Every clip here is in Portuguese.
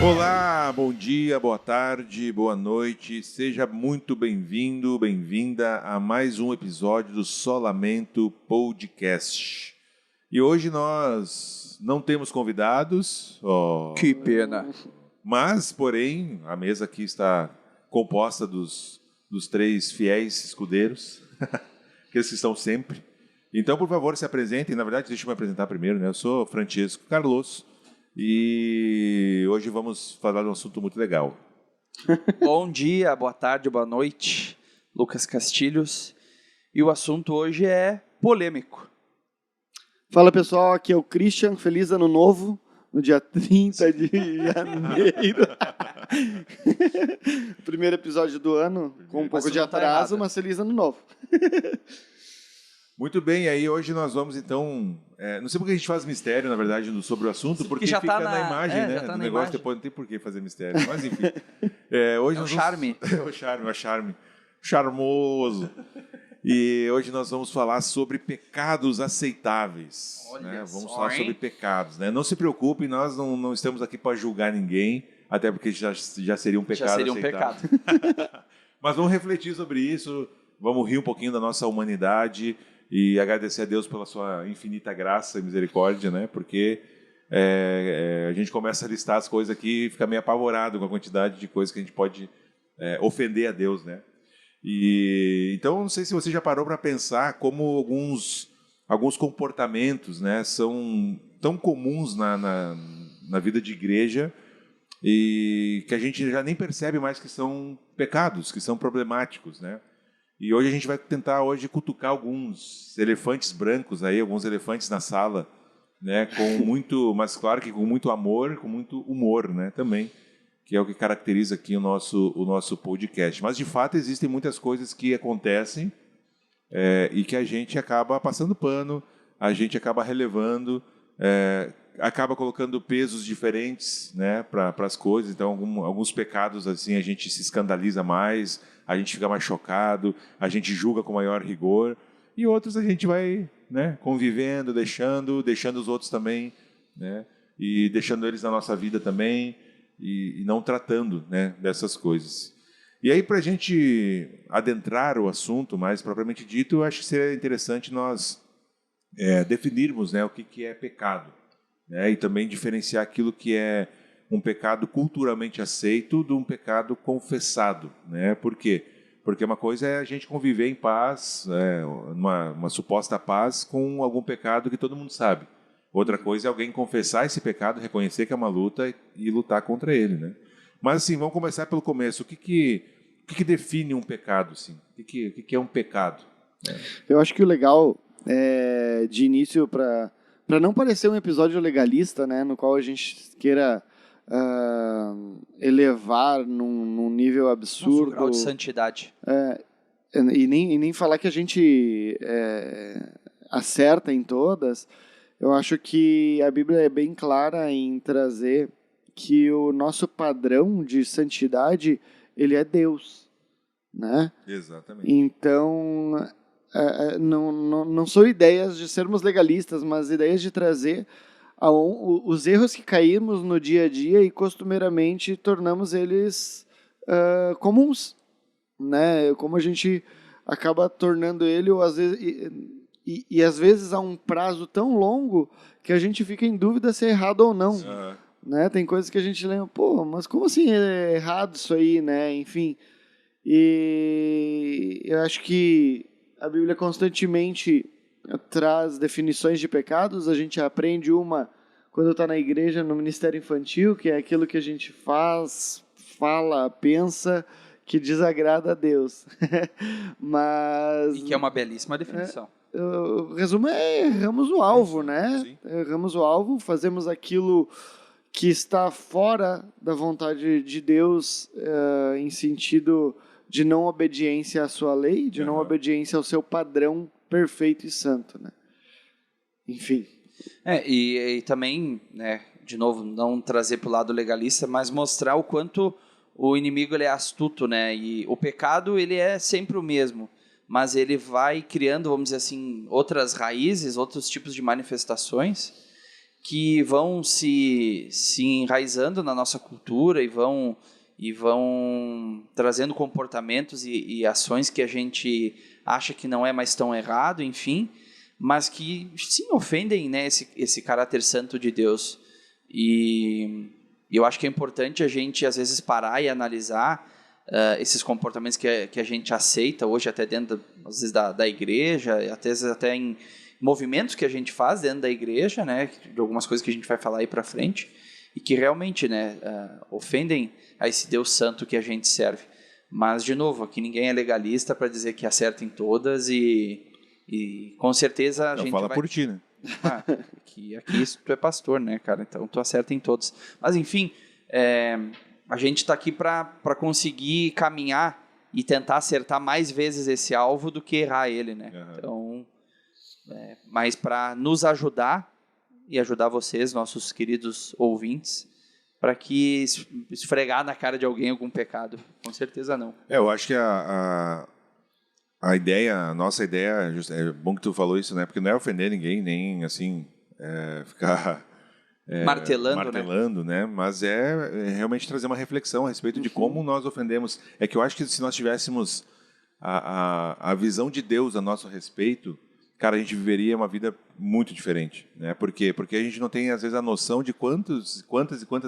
Olá, bom dia, boa tarde, boa noite. Seja muito bem-vindo, bem-vinda a mais um episódio do Solamento Podcast. E hoje nós não temos convidados. Que pena. Mas, porém, a mesa aqui está composta dos três fiéis escudeiros, aqueles que estão sempre. Então, por favor, se apresentem. Na verdade, deixa eu me apresentar primeiro, né? Eu sou Francisco Carlos e hoje vamos falar de um assunto muito legal. Bom dia, boa tarde, boa noite. Lucas Castilhos. E o assunto hoje é polêmico. Fala pessoal, aqui é o Christian, feliz ano novo, no dia 30 de janeiro. Primeiro episódio do ano, com um pouco de atraso, mas feliz ano novo. Muito bem, aí hoje nós vamos então, não sei porque a gente faz mistério, na verdade, sobre o assunto, porque já fica tá na imagem, né? Tá O na negócio imagem. depois não tem por que fazer mistério, mas enfim. Hoje É nós o charme. É o charme. Charmoso. E hoje nós vamos falar sobre pecados aceitáveis. Olha Vamos só, falar sobre pecados. Né? Não se preocupem, nós não estamos aqui para julgar ninguém, até porque já seria um pecado Já seria um aceitável. pecado. Mas vamos refletir sobre isso, vamos rir um pouquinho da nossa humanidade e agradecer a Deus pela sua infinita graça e misericórdia, né? Porque a gente começa a listar as coisas aqui e fica meio apavorado com a quantidade de coisas que a gente pode ofender a Deus, né? E então, não sei se você já parou para pensar como alguns comportamentos, né, são tão comuns na vida de igreja e que a gente já nem percebe mais que são pecados, que são problemáticos, né? E hoje a gente vai tentar cutucar alguns elefantes brancos aí, alguns elefantes na sala, né, mas claro que com muito amor, com muito humor, né, também, que é o que caracteriza aqui o nosso podcast. Mas, de fato, existem muitas coisas que acontecem e que a gente acaba passando pano, a gente acaba relevando, acaba colocando pesos diferentes, né, para as coisas. Então, alguns pecados assim a gente se escandaliza mais, a gente fica mais chocado, a gente julga com maior rigor, e outros a gente vai, né, convivendo, deixando os outros também, né, e deixando eles na nossa vida também, e não tratando, né, dessas coisas. E aí, para a gente adentrar o assunto mais propriamente dito, eu acho que seria interessante nós definirmos, né, o que é pecado, né, e também diferenciar aquilo que é um pecado culturalmente aceito de um pecado confessado, né? Por quê? Porque uma coisa é a gente conviver em paz, uma suposta paz com algum pecado que todo mundo sabe. Outra coisa é alguém confessar esse pecado, reconhecer que é uma luta e lutar contra ele, né? Mas assim, vamos começar pelo começo. O que define um pecado, assim? O que é um pecado? Eu acho que o legal de início, para não parecer um episódio legalista, né, no qual a gente queira elevar num nível absurdo. Nosso grau de santidade. E nem falar que a gente acerta em todas. Eu acho que a Bíblia é bem clara em trazer que o nosso padrão de santidade, ele é Deus, né? Exatamente. Então, não são ideias de sermos legalistas, mas ideias de trazer os erros que caímos no dia a dia e costumeiramente tornamos eles comuns, né? Como a gente acaba tornando ele, ou às vezes... E às vezes há um prazo tão longo que a gente fica em dúvida se é errado ou não. Né? Tem coisas que a gente lembra, mas como assim é errado isso aí, né? Enfim. E eu acho que a Bíblia constantemente traz definições de pecados. A gente aprende uma quando está na igreja, no ministério infantil, que é aquilo que a gente faz, fala, pensa, que desagrada a Deus. E que é uma belíssima definição. O resumo é erramos o alvo, né? Sim. Erramos o alvo, fazemos aquilo que está fora da vontade de Deus, em sentido de não obediência à sua lei, de não obediência ao seu padrão perfeito e santo, né? Enfim. E também, né, de novo, não trazer para o lado legalista, mas mostrar o quanto o inimigo ele é astuto, né? E o pecado ele é sempre o mesmo, mas ele vai criando, vamos dizer assim, outras raízes, outros tipos de manifestações que vão se enraizando na nossa cultura e vão trazendo comportamentos e ações que a gente acha que não é mais tão errado, enfim, mas que sim ofendem, né, esse caráter santo de Deus. E eu acho que é importante a gente, às vezes, parar e analisar esses comportamentos que a gente aceita hoje, até dentro, às vezes, da igreja, às vezes até em movimentos que a gente faz dentro da igreja, né, de algumas coisas que a gente vai falar aí para frente, e que realmente, né, ofendem a esse Deus santo que a gente serve. Mas, de novo, aqui ninguém é legalista para dizer que acerta em todas e com certeza a gente fala vai... por ti, né? Aqui tu é pastor, né, cara? Então tu acerta em todos. Mas, enfim, a gente está aqui para conseguir caminhar e tentar acertar mais vezes esse alvo do que errar ele, né? Então, mas para nos ajudar e ajudar vocês, nossos queridos ouvintes, para que esfregar na cara de alguém algum pecado. Com certeza não. Eu acho que a ideia, a nossa ideia, é bom que tu falou isso, né? Porque não é ofender ninguém, nem assim, ficar martelando, né? Mas é realmente trazer uma reflexão a respeito de como nós ofendemos. É que eu acho que se nós tivéssemos a visão de Deus a nosso respeito, cara, a gente viveria uma vida muito diferente, né? Por quê? Porque a gente não tem, às vezes, a noção de quantas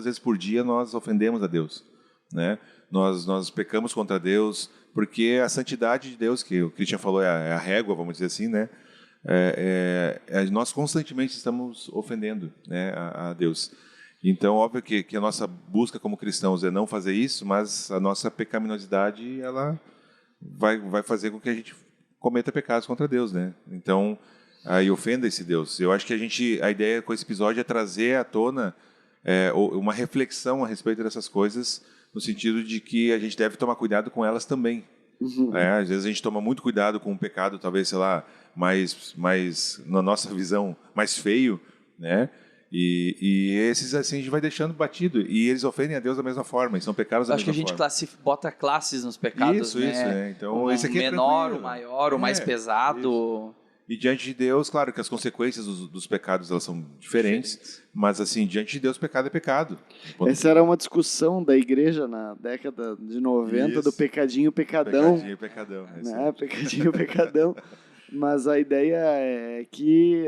vezes por dia nós ofendemos a Deus, né? Nós pecamos contra Deus, porque a santidade de Deus, que o Christian falou, é a régua, vamos dizer assim, né? Nós constantemente estamos ofendendo, né, a Deus. Então, óbvio que a nossa busca como cristãos é não fazer isso, mas a nossa pecaminosidade, ela vai fazer com que a gente cometa pecados contra Deus, né? Então, aí ofenda esse Deus. Eu acho que a ideia com esse episódio é trazer à tona uma reflexão a respeito dessas coisas, no sentido de que a gente deve tomar cuidado com elas também. Às vezes a gente toma muito cuidado com um pecado, talvez, sei lá, mais na nossa visão, mais feio, né? E esses, assim, a gente vai deixando batido. E eles ofendem a Deus da mesma forma, e são pecados da mesma forma. Acho que a gente bota classes nos pecados, isso, né? Então, esse aqui é menor, o maior, o mais pesado. Isso. E diante de Deus, claro que as consequências dos pecados, elas são diferentes, mas assim, diante de Deus, pecado é pecado. Essa era uma discussão da igreja na década de 90, do pecadinho, pecadão. Pecadinho, pecadão. Né? Pecadinho, pecadão. Mas a ideia é que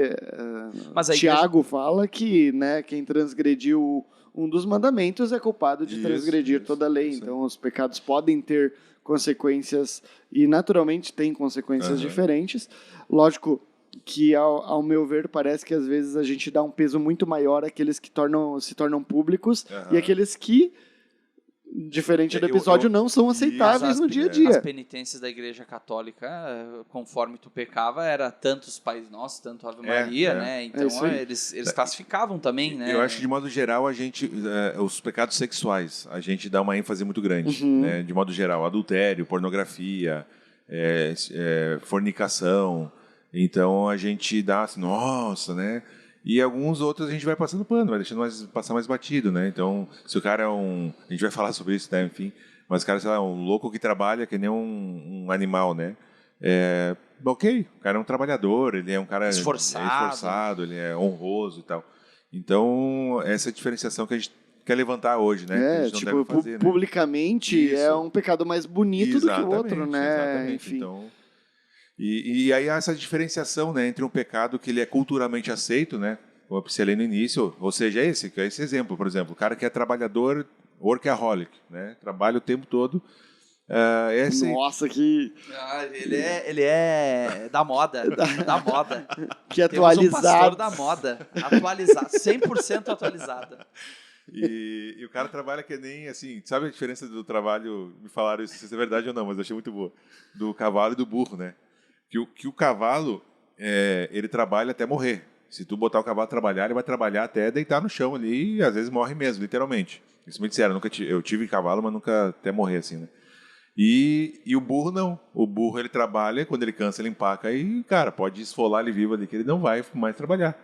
Tiago fala que, né, quem transgrediu um dos mandamentos é culpado de transgredir toda a lei. Então, os pecados podem ter consequências e, naturalmente, têm consequências diferentes. Lógico que, ao meu ver, parece que, às vezes, a gente dá um peso muito maior àqueles que se tornam públicos e àqueles que, diferente do episódio, não são aceitáveis no dia a dia. As penitências da Igreja Católica, conforme tu pecava, era tantos Pais Nossos, tanto Ave Maria, né? Então, eles classificavam também, né? Eu acho que, de modo geral, os pecados sexuais, a gente dá uma ênfase muito grande, né? De modo geral, adultério, pornografia, fornicação. Então, a gente dá assim, nossa, né? E alguns outros a gente vai passando pano, vai deixando passar mais batido, né? Então, se o cara a gente vai falar sobre isso, né? Enfim, mas o cara, sei lá, um louco que trabalha que nem um animal, né? Ok, o cara é um trabalhador, ele é um cara esforçado, ele é honroso e tal. Então, essa diferenciação que a gente quer levantar hoje, né? Que a gente não deve fazer, publicamente é um pecado mais bonito do que o outro, né? Exatamente. Enfim. Então, e aí há essa diferenciação, né, entre um pecado que ele é culturalmente aceito, né, como eu pincelei no início, ou seja, esse exemplo, por exemplo, o cara que é trabalhador, workaholic, né, trabalha o tempo todo. Nossa, que... Ele é da moda, da moda. Que atualizado. Temos um pastor da moda, atualizado, 100% atualizado. E o cara trabalha que nem, assim, sabe a diferença do trabalho, me falaram isso, se é verdade ou não, mas eu achei muito boa, do cavalo e do burro, né? Que o cavalo, ele trabalha até morrer. Se tu botar o cavalo a trabalhar, ele vai trabalhar até deitar no chão ali e às vezes morre mesmo, literalmente. Isso me disseram, eu tive cavalo, mas nunca até morrer assim, né? E o burro não. O burro, ele trabalha, quando ele cansa, ele empaca e, cara, pode esfolar ele vivo ali, que ele não vai mais trabalhar.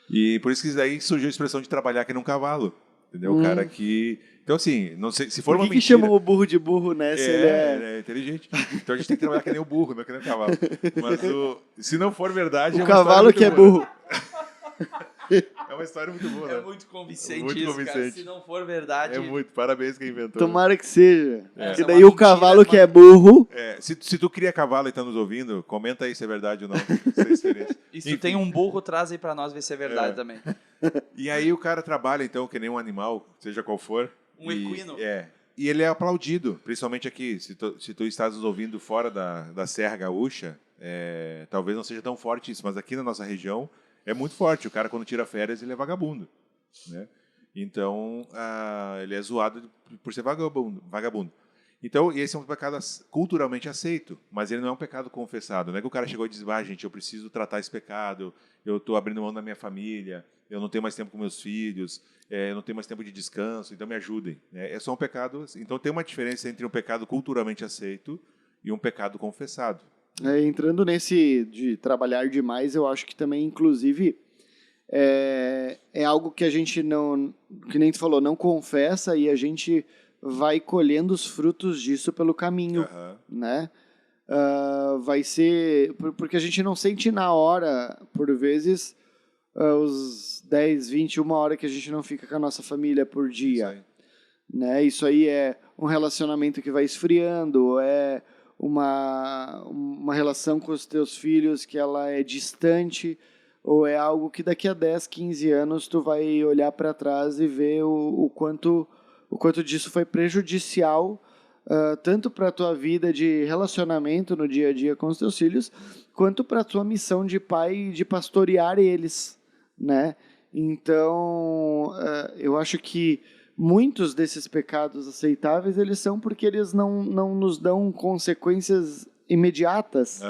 E por isso que daí surgiu a expressão de trabalhar que nem um cavalo. Entendeu? O cara que... Então, assim, não sei, se for uma mentira... Por que chamam o burro de burro, né? Se ele é inteligente. Então a gente tem que trabalhar que nem o burro, não que nem o cavalo. Mas se não for verdade... O cavalo que é burro. É uma história muito boa, né? É muito convincente Muito isso, cara. convincente. Se não for verdade... É muito. Parabéns quem inventou. Tomara que seja. É. Porque É daí uma o cavalo mentira, que é burro... Se tu cria cavalo e tá nos ouvindo, comenta aí se é verdade ou não. Essa experiência. E se Enfim. tu tem um burro, traz aí pra nós ver se é verdade também. E aí o cara trabalha, então, que nem um animal, seja qual for. Um equino. E ele é aplaudido, principalmente aqui. Se tu estás nos ouvindo fora da Serra Gaúcha, talvez não seja tão forte isso, mas aqui na nossa região é muito forte. O cara, quando tira férias, ele é vagabundo, né? Então, ele é zoado por ser vagabundo. Então, esse é um pecado culturalmente aceito, mas ele não é um pecado confessado. Não é que o cara chegou e disse, gente, eu preciso tratar esse pecado, eu estou abrindo mão da minha família, eu não tenho mais tempo com meus filhos, eu não tenho mais tempo de descanso, então me ajudem. É só um pecado. Então, tem uma diferença entre um pecado culturalmente aceito e um pecado confessado. Entrando nesse de trabalhar demais, eu acho que também, inclusive, é algo que a gente não, que nem tu falou, não confessa e a gente vai colhendo os frutos disso pelo caminho, né? Vai ser... Porque a gente não sente na hora, por vezes, os 10, 20, uma hora que a gente não fica com a nossa família por dia. Né? Isso aí é um relacionamento que vai esfriando, é uma relação com os teus filhos que ela é distante, ou é algo que daqui a 10, 15 anos tu vai olhar para trás e ver o quanto disso foi prejudicial, tanto para a tua vida de relacionamento no dia a dia com os teus filhos, quanto para a tua missão de pai de pastorear eles, né? Então, eu acho que muitos desses pecados aceitáveis, eles são porque eles não nos dão consequências imediatas,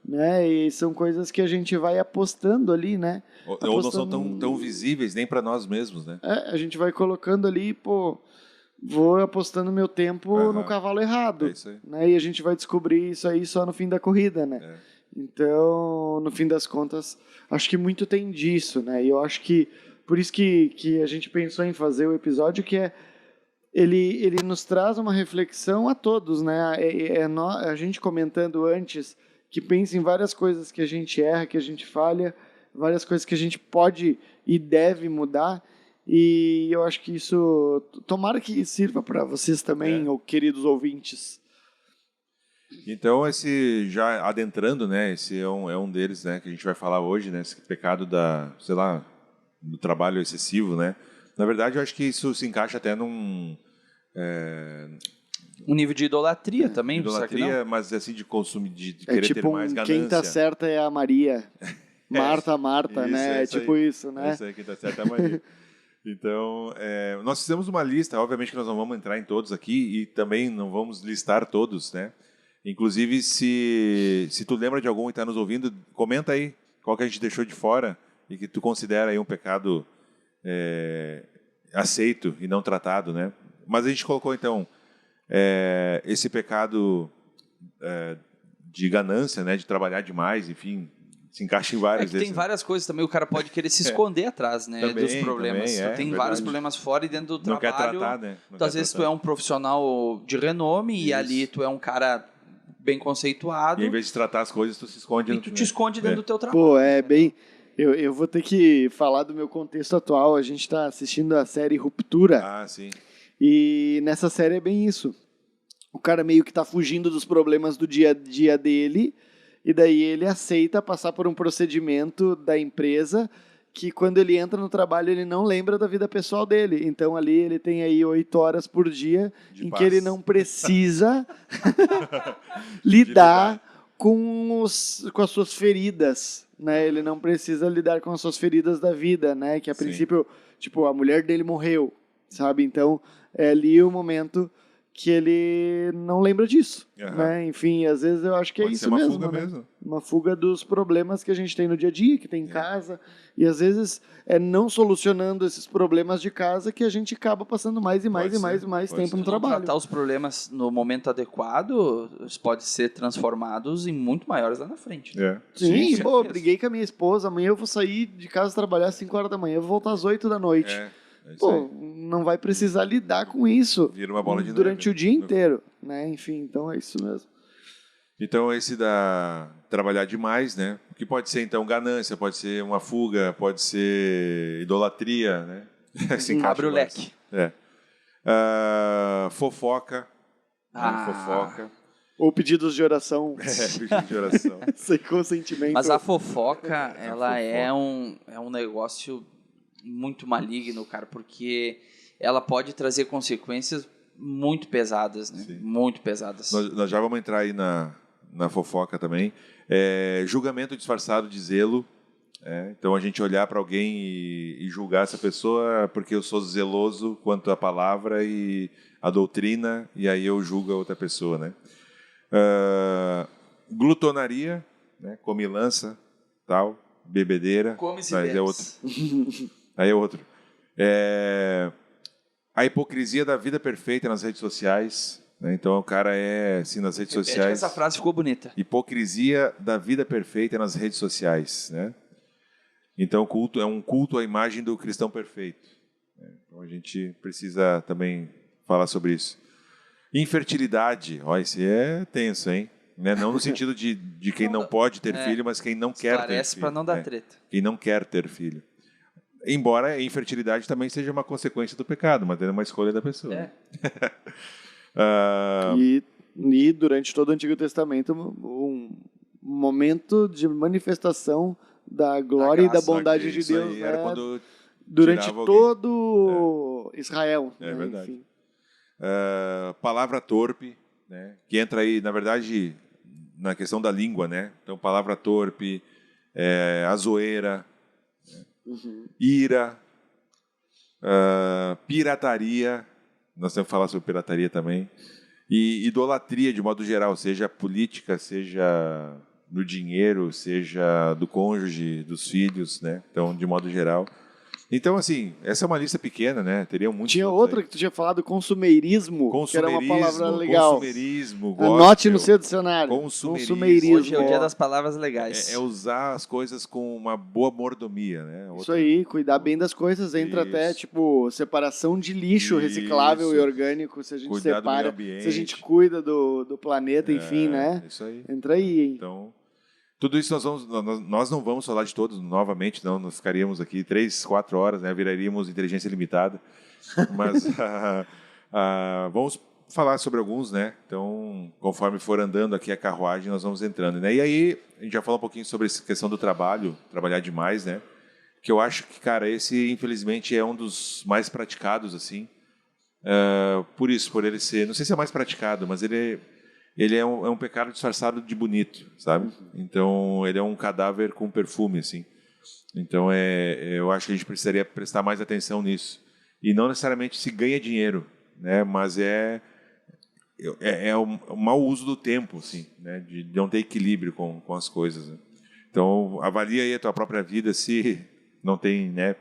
né? E são coisas que a gente vai apostando ali, né? Ou não são tão visíveis nem para nós mesmos, né? A gente vai colocando ali, vou apostando meu tempo no cavalo errado, né? E a gente vai descobrir isso aí só no fim da corrida, né? Então, no fim das contas, acho que muito tem disso, né? E eu acho que por isso que a gente pensou em fazer o episódio, que ele nos traz uma reflexão a todos, né? A gente comentando antes que pensa em várias coisas que a gente erra, que a gente falha, várias coisas que a gente pode e deve mudar. E eu acho que isso, tomara que sirva para vocês também, queridos ouvintes. Então, já adentrando, né? Esse é um deles, né? Que a gente vai falar hoje, né? Esse pecado do trabalho excessivo, né? Na verdade, eu acho que isso se encaixa até num... Um nível de idolatria também, idolatria, mas assim, de consumo, de querer ter mais ganância. Quem tá certa é a Maria. Marta, né? É tipo isso, né? Isso aí, quem tá certa é a Maria. Então, nós fizemos uma lista, obviamente que nós não vamos entrar em todos aqui e também não vamos listar todos, né? Inclusive, se tu lembra de algum e está nos ouvindo, comenta aí qual que a gente deixou de fora e que tu considera aí um pecado aceito e não tratado, né? Mas a gente colocou, então, esse pecado de ganância, né? De trabalhar demais, enfim, se encaixa em vários desses. Tem várias coisas também, o cara pode querer se esconder atrás, né? Também, dos problemas. também, tem vários problemas fora e dentro do não trabalho. Quer tratar, né? Às vezes tu é um profissional de renome e ali tu é um cara bem conceituado. E em vez de tratar as coisas, tu se esconde. E tu te esconde dentro do teu trabalho. Bem... Eu vou ter que falar do meu contexto atual. A gente está assistindo a série Ruptura. Ah, sim. E nessa série é bem isso. O cara meio que está fugindo dos problemas do dia a dia dele, e daí ele aceita passar por um procedimento da empresa que quando ele entra no trabalho ele não lembra da vida pessoal dele. Então ali ele tem aí 8 horas por dia em que ele não precisa lidar com as suas feridas, né? Ele não precisa lidar com as suas feridas da vida, né? Que a princípio, tipo, a mulher dele morreu, sabe? Então é ali o momento que ele não lembra disso, né? Enfim, às vezes eu acho que Pode é isso ser uma mesmo, fuga né? mesmo. Uma fuga dos problemas que a gente tem no dia a dia, que tem em casa, e às vezes é não solucionando esses problemas de casa que a gente acaba passando mais e mais tempo no trabalho. Tratar os problemas no momento adequado, eles podem ser transformados em muito maiores lá na frente. Né? Sim, briguei com a minha esposa, amanhã eu vou sair de casa trabalhar às 5 horas da manhã, eu vou voltar às 8 da noite. Não vai precisar lidar com isso Vira uma bola de durante o dia inteiro, né? Enfim, então é isso mesmo. Então esse da trabalhar demais, né? que pode ser, então, ganância, pode ser uma fuga, pode ser idolatria, né? Se encaixa Abre o mais. leque. Fofoca. Ah. Fofoca. Ou pedidos de oração Pedido de oração. sem consentimento. Mas a fofoca, ela fofoca. é um negócio muito maligno, cara, porque ela pode trazer consequências muito pesadas, né? Sim. Muito pesadas. Nós já vamos entrar aí na fofoca também. Julgamento disfarçado de zelo. Então, a gente olhar para alguém e julgar essa pessoa porque eu sou zeloso quanto à palavra e a doutrina, e aí eu julgo a outra pessoa, né? Glutonaria, né? Comilança, tal, bebedeira. Come-se Mas é outro. Aí é outro. A hipocrisia da vida perfeita nas redes sociais. Né? Então, o cara assim, nas redes Repete que sociais. essa frase ficou bonita. Hipocrisia da vida perfeita nas redes sociais, né? Então, é um culto à imagem do cristão perfeito. Né? Então, a gente precisa também falar sobre isso. Infertilidade, esse é tenso, hein? Né? Não no sentido de quem não pode ter filho, mas quem não quer ter Parece filho. para não dar treta. Quem não quer ter filho. Embora a infertilidade também seja uma consequência do pecado, mas é uma escolha da pessoa. E durante todo o Antigo Testamento, um momento de manifestação da glória e da bondade de Deus, né? Era quando durante tirava todo Israel. É né? verdade. Enfim. Palavra torpe, né? Que entra aí, na verdade, na questão da língua, né? Então, palavra torpe, a zoeira, ira, pirataria, nós temos que falar sobre pirataria também, e idolatria de modo geral, seja política, seja no dinheiro, seja do cônjuge, dos filhos, né? Então, de modo geral. Então, assim, essa é uma lista pequena, né? Teriam muitos. Tinha outra que tu tinha falado, consumeirismo, que era uma palavra legal. Consumerismo, Anote no seu dicionário. Consumerismo. Hoje é o dia das palavras legais. Usar as coisas com uma boa mordomia, né? Isso aí, cuidar bem das coisas. Entra até, tipo, separação de lixo reciclável e orgânico, se a gente Cuidar do meio separa, ambiente. se a gente cuida do planeta, enfim, né? Isso aí. Entra aí, hein? Então, tudo isso nós não vamos falar de todos novamente, não. Nós ficaríamos aqui 3, 4 horas, né? Viraríamos inteligência limitada. Mas vamos falar sobre alguns, né? Então, conforme for andando aqui a carruagem, nós vamos entrando, né? E aí, a gente já falou um pouquinho sobre essa questão do trabalho, trabalhar demais, né? Que eu acho que, cara, esse, infelizmente, é um dos mais praticados, assim. Por ele ser... Não sei se é mais praticado, mas ele é um pecado disfarçado de bonito, sabe? Então, ele é um cadáver com perfume, assim. Então, eu acho que a gente precisaria prestar mais atenção nisso. E não necessariamente se ganha dinheiro, né? Mas é o mau uso do tempo, assim, né? De não ter equilíbrio com as coisas. Né? Então, avalia aí a tua própria vida se não tem, né,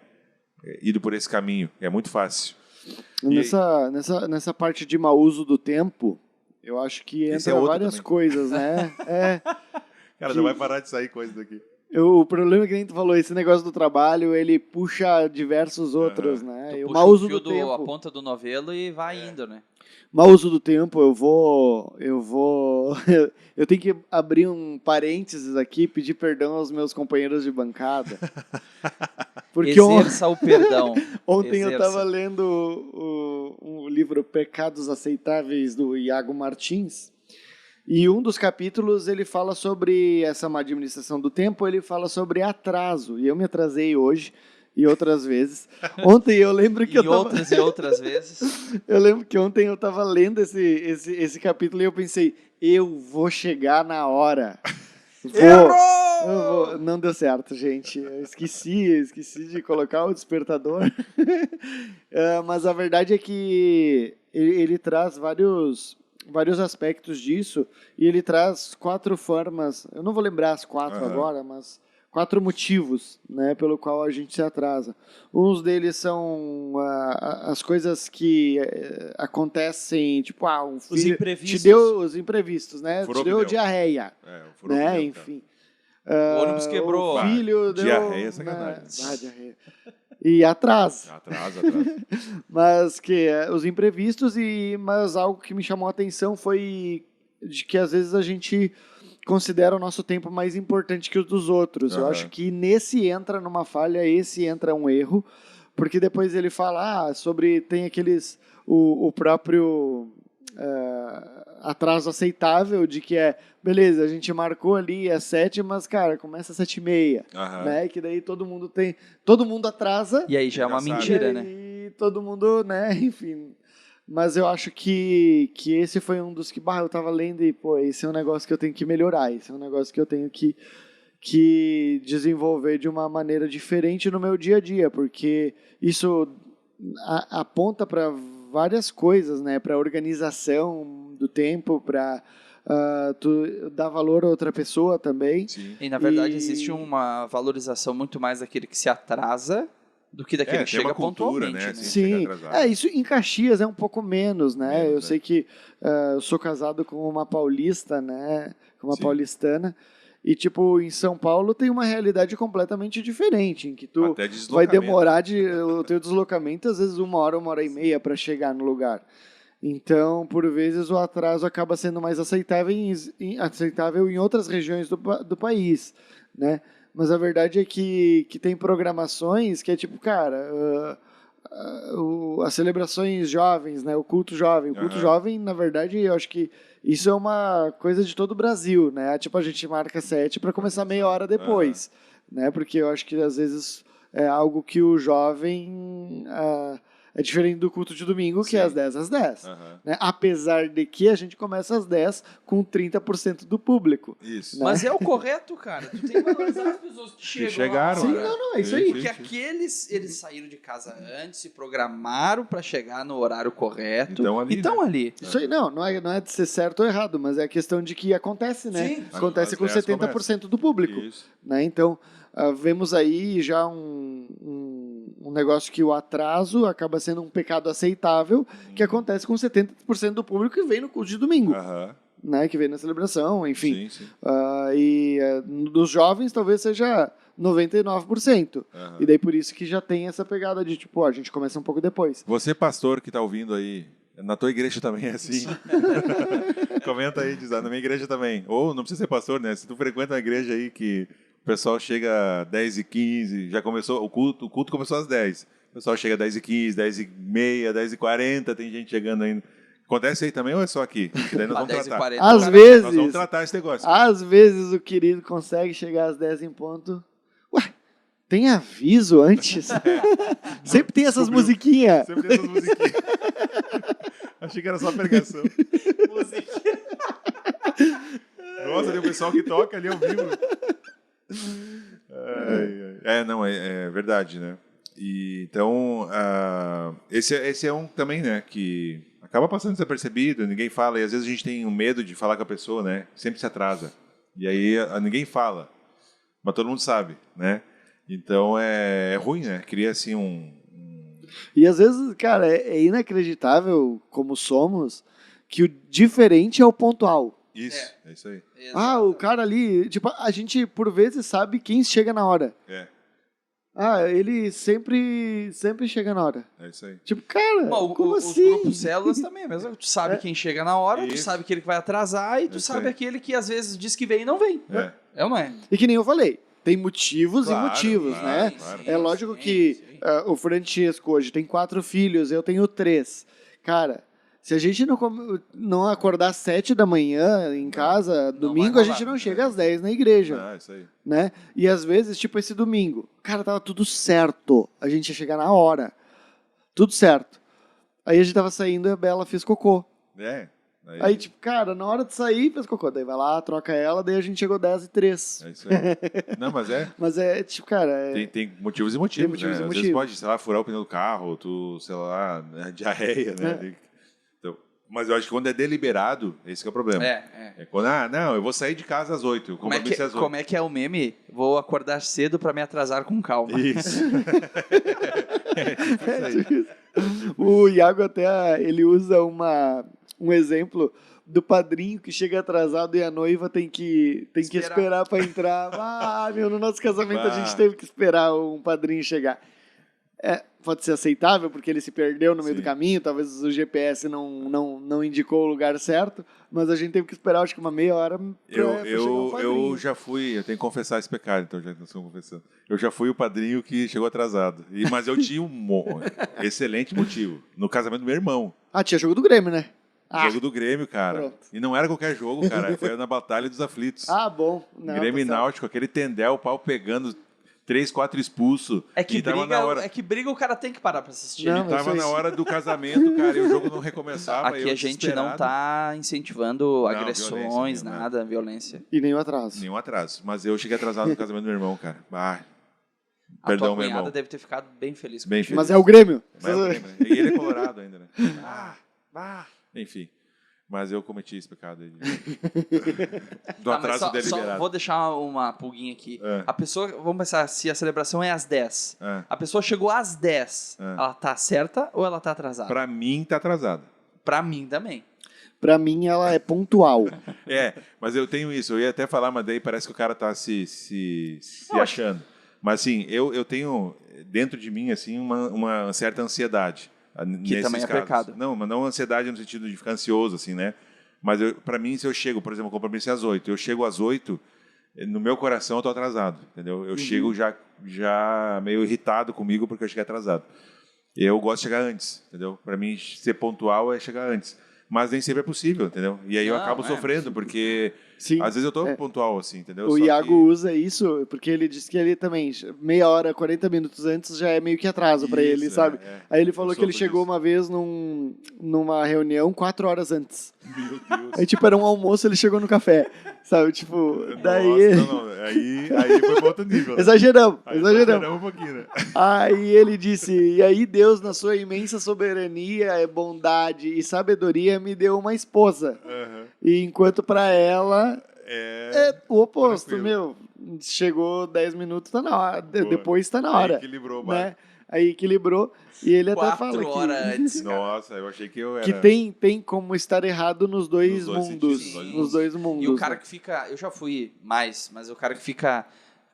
ido por esse caminho. É muito fácil. Nessa parte de mau uso do tempo, eu acho que entra várias também. Coisas, né? Cara, não vai parar de sair coisa daqui. O problema é que nem tu falou, esse negócio do trabalho, ele puxa diversos outros, né? Tu E o puxa mau uso fio do tempo. a ponta do novelo e vai indo, né? Mau uso do tempo, eu tenho que abrir um parênteses aqui e pedir perdão aos meus companheiros de bancada. Porque Exerça o perdão. ontem eu estava lendo o livro Pecados Aceitáveis, do Iago Martins, e um dos capítulos ele fala sobre essa má administração do tempo, ele fala sobre atraso, e eu me atrasei hoje e outras vezes. Ontem eu lembro que outras vezes. Eu lembro que ontem eu estava lendo esse capítulo e eu pensei, eu vou chegar na hora. Não deu certo, gente. Eu esqueci de colocar o despertador. Mas a verdade é que ele traz vários aspectos disso e ele traz 4 formas. Eu não vou lembrar as 4 agora, mas 4 motivos, né, pelo qual a gente se atrasa. Uns deles são as coisas que acontecem, tipo, um filho os imprevistos. te deu os imprevistos, né? Furou te deu pneu. diarreia, Furou né? pneu, Enfim. O ônibus quebrou. O filho deu diarreia é sacanagem. diarreia. E atrasa. Atrasa. Mas os imprevistos mas algo que me chamou a atenção foi de que às vezes a gente considera o nosso tempo mais importante que o dos outros. Eu acho que nesse entra numa falha, esse entra um erro, porque depois ele fala tem aqueles o próprio atraso aceitável de que beleza, a gente marcou ali 7, mas cara, começa às 7h30, né? Que daí todo mundo atrasa. E aí já é uma mentira, né? E todo mundo, né? Enfim. Mas eu acho que esse foi um dos que, eu tava lendo e, esse é um negócio que eu tenho que melhorar, esse é um negócio que eu tenho que desenvolver de uma maneira diferente no meu dia a dia, porque isso aponta para várias coisas, né? Para organização do tempo, para tu dar valor a outra pessoa também. Sim. E, na verdade, existe uma valorização muito mais daquele que se atrasa do que daquele que chega pontualmente. Né? Sim, isso em Caxias é um pouco menos, né? Eu sei que eu sou casado com uma paulista, né? Com uma paulistana. E, tipo, em São Paulo tem uma realidade completamente diferente, em que tu vai demorar o teu deslocamento, às vezes 1h, 1h30 para chegar no lugar. Então, por vezes, o atraso acaba sendo mais aceitável em outras regiões do país, né? Mas a verdade é que tem programações que é tipo, cara, as celebrações jovens, né? O culto jovem. O culto jovem, na verdade, eu acho que isso é uma coisa de todo o Brasil, né? Tipo, a gente marca 7 para começar meia hora depois, né? Porque eu acho que, às vezes, é algo que o jovem... é diferente do culto de domingo, que é às 10 às 10. Né? Apesar de que a gente começa às 10 com 30% do público. Isso. Né? Mas é o correto, cara. Tu tem que valorizar as pessoas que chegaram. Sim, não, é isso aí. Porque aqueles, eles saíram de casa antes, se programaram para chegar no horário correto. E estão ali. Isso aí, não é de ser certo ou errado, mas é a questão de que acontece, né? Sim. Acontece com 70% do público. Isso. Né? Então, vemos aí já um negócio que o atraso acaba sendo um pecado aceitável, que acontece com 70% do público que vem no culto de domingo. Né? Que vem na celebração, enfim. Sim. E dos jovens talvez seja 99%. E daí por isso que já tem essa pegada de, tipo, a gente começa um pouco depois. Você, pastor, que está ouvindo aí, na tua igreja também é assim? Comenta aí, diz, na minha igreja também. Ou não precisa ser pastor, né? Se tu frequenta uma igreja aí que o pessoal chega às 10h15, já começou, o culto começou às 10. O pessoal chega às 10h15, 10h30, 10h40, tem gente chegando ainda. Acontece aí também ou é só aqui? Daí nós vamos tratar. Às vezes, nós vamos tratar esse negócio. Às vezes o querido consegue chegar às 10 em ponto. Ué, tem aviso antes? Sempre tem essas musiquinhas. Sempre tem essas musiquinhas. Achei que era só pregação. Musiquinha. Nossa, tem o pessoal que toca ali ao vivo. É verdade, né? E, então, esse é um também, né, que acaba passando desapercebido, ninguém fala, e às vezes a gente tem um medo de falar com a pessoa, né, sempre se atrasa, e aí ninguém fala, mas todo mundo sabe, né, então é ruim, né, cria assim E às vezes, cara, é inacreditável como somos, que o diferente é o pontual. Isso, é isso aí. O cara ali, tipo, a gente por vezes sabe quem chega na hora. Ele sempre chega na hora. É isso aí. Tipo, cara, como os assim? grupos células também é mesmo. Tu sabe quem chega na hora, tu sabe aquele que vai atrasar e tu sabe aquele que às vezes diz que vem e não vem. É ou não é? E que nem eu falei, tem motivos e motivos, né? Claro. É lógico que o Francesco hoje tem 4 filhos, eu tenho 3. Cara, se a gente não acordar às 7 da manhã em casa, domingo a gente não chega às 10 na igreja. Isso aí. Né? E às vezes, tipo esse domingo, cara, tava tudo certo. A gente ia chegar na hora. Tudo certo. Aí a gente tava saindo e a Bela fez cocô. Aí, tipo, cara, na hora de sair, fez cocô. Daí vai lá, troca ela, daí a gente chegou 10h03. É isso aí. Não, mas é. Mas é, tipo, cara... Tem motivos e motivos, né? Às vezes pode, sei lá, furar o pneu do carro, tu, sei lá, diarreia, né? Mas eu acho que quando é deliberado, esse que é o problema. É quando, não, eu vou sair de casa às 8, eu compromisso às 8. Como é que é o meme? Vou acordar cedo para me atrasar com calma. Isso. O Iago até, ele usa um exemplo do padrinho que chega atrasado e a noiva tem que esperar para entrar. No nosso casamento a gente teve que esperar um padrinho chegar. pode ser aceitável, porque ele se perdeu no meio Sim. do caminho, talvez o GPS não indicou o lugar certo, mas a gente teve que esperar, acho que uma meia hora pra chegar o padrinho. Eu já fui, eu tenho que confessar esse pecado, então já estou confessando. Eu já fui o padrinho que chegou atrasado. Mas eu tinha excelente motivo. No casamento do meu irmão. Tinha jogo do Grêmio, né? Jogo do Grêmio, cara. Pronto. E não era qualquer jogo, cara. Foi na Batalha dos Aflitos. Bom. Não, Grêmio e tá certo. Náutico, aquele tendel, o pau pegando, 3, 4 expulso. É que, E tava na hora. briga o cara tem que parar pra assistir. Não, né? Tava isso na aí. hora do casamento, cara, e o jogo não recomeçava. Aqui eu a gente não desesperado. tá incentivando Não, agressões, violência nenhuma. nada, violência. E nem o atraso. Nenhum atraso. Mas eu cheguei atrasado no casamento do meu irmão, cara. A Perdão, tua meu cunhada irmão. deve ter ficado bem feliz. Bem feliz. Mas é o Grêmio. E ele é colorado ainda, né? Enfim. Mas eu cometi esse pecado aí. Do Tá, mas atraso só deliberado. vou deixar uma pulguinha aqui. É. A pessoa, vamos pensar, se a celebração é às 10. É. A pessoa chegou às 10. É. Ela tá certa ou ela tá atrasada? Pra mim, tá atrasado. Pra mim também. Pra mim, ela é pontual. Mas eu tenho isso. Eu ia até falar, mas daí parece que o cara tá se Não, achando. Mas assim, eu tenho dentro de mim assim uma certa ansiedade. Que também é pecado. Não, mas não ansiedade no sentido de ficar ansioso, assim, né? Mas para mim, se eu chego, por exemplo, o compromisso é às 8, eu chego às 8, no meu coração eu tô atrasado, entendeu? Eu chego já meio irritado comigo porque eu cheguei atrasado. Eu gosto de chegar antes, entendeu? Para mim, ser pontual é chegar antes. Mas nem sempre é possível, entendeu? E aí eu Não, acabo sofrendo, porque Sim. às vezes eu tô pontual, assim, entendeu? O Só Iago que- usa isso porque ele disse que ele também, meia hora, 40 minutos antes já é meio que atraso pra ele, Isso, sabe? é. Aí ele falou Eu que ele sofro chegou disso. uma vez numa reunião 4 horas antes. Meu Deus. Aí, tipo, era um almoço, ele chegou no café, sabe? Tipo, daí... Nossa, não. Aí foi para outro nível. Né? Exageramos. Aí exageramos um pouquinho, né? Aí ele disse, e aí Deus, na sua imensa soberania, bondade e sabedoria, me deu uma esposa. Aham. E enquanto pra ela... É o oposto, Tranquilo. chegou 10 minutos, tá na hora. Boa. Depois tá na Aí hora. equilibrou, Né? Aí equilibrou. E ele até 4 fala horas antes. cara. Nossa, eu achei que eu era... que tem como estar errado nos dois Nos dois mundos. sentidos, Nos dois mundos. E o cara né? que fica. Eu já fui mais, mas o cara que fica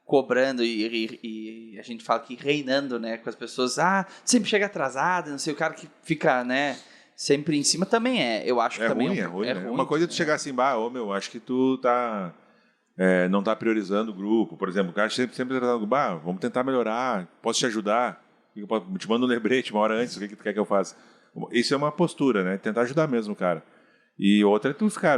cobrando e a gente fala que reinando, né, com as pessoas. Sempre chega atrasado, não sei, o cara que fica, né, sempre em cima também eu acho que É também ruim, né? Uma coisa é tu chegar assim, acho que tu tá... não tá priorizando o grupo. Por exemplo, o cara sempre tratando, vamos tentar melhorar, posso te ajudar? Eu te mando um lembrete uma hora antes, o que tu quer que eu faça? Isso é uma postura, né? Tentar ajudar mesmo o cara. E outra é tu ficar,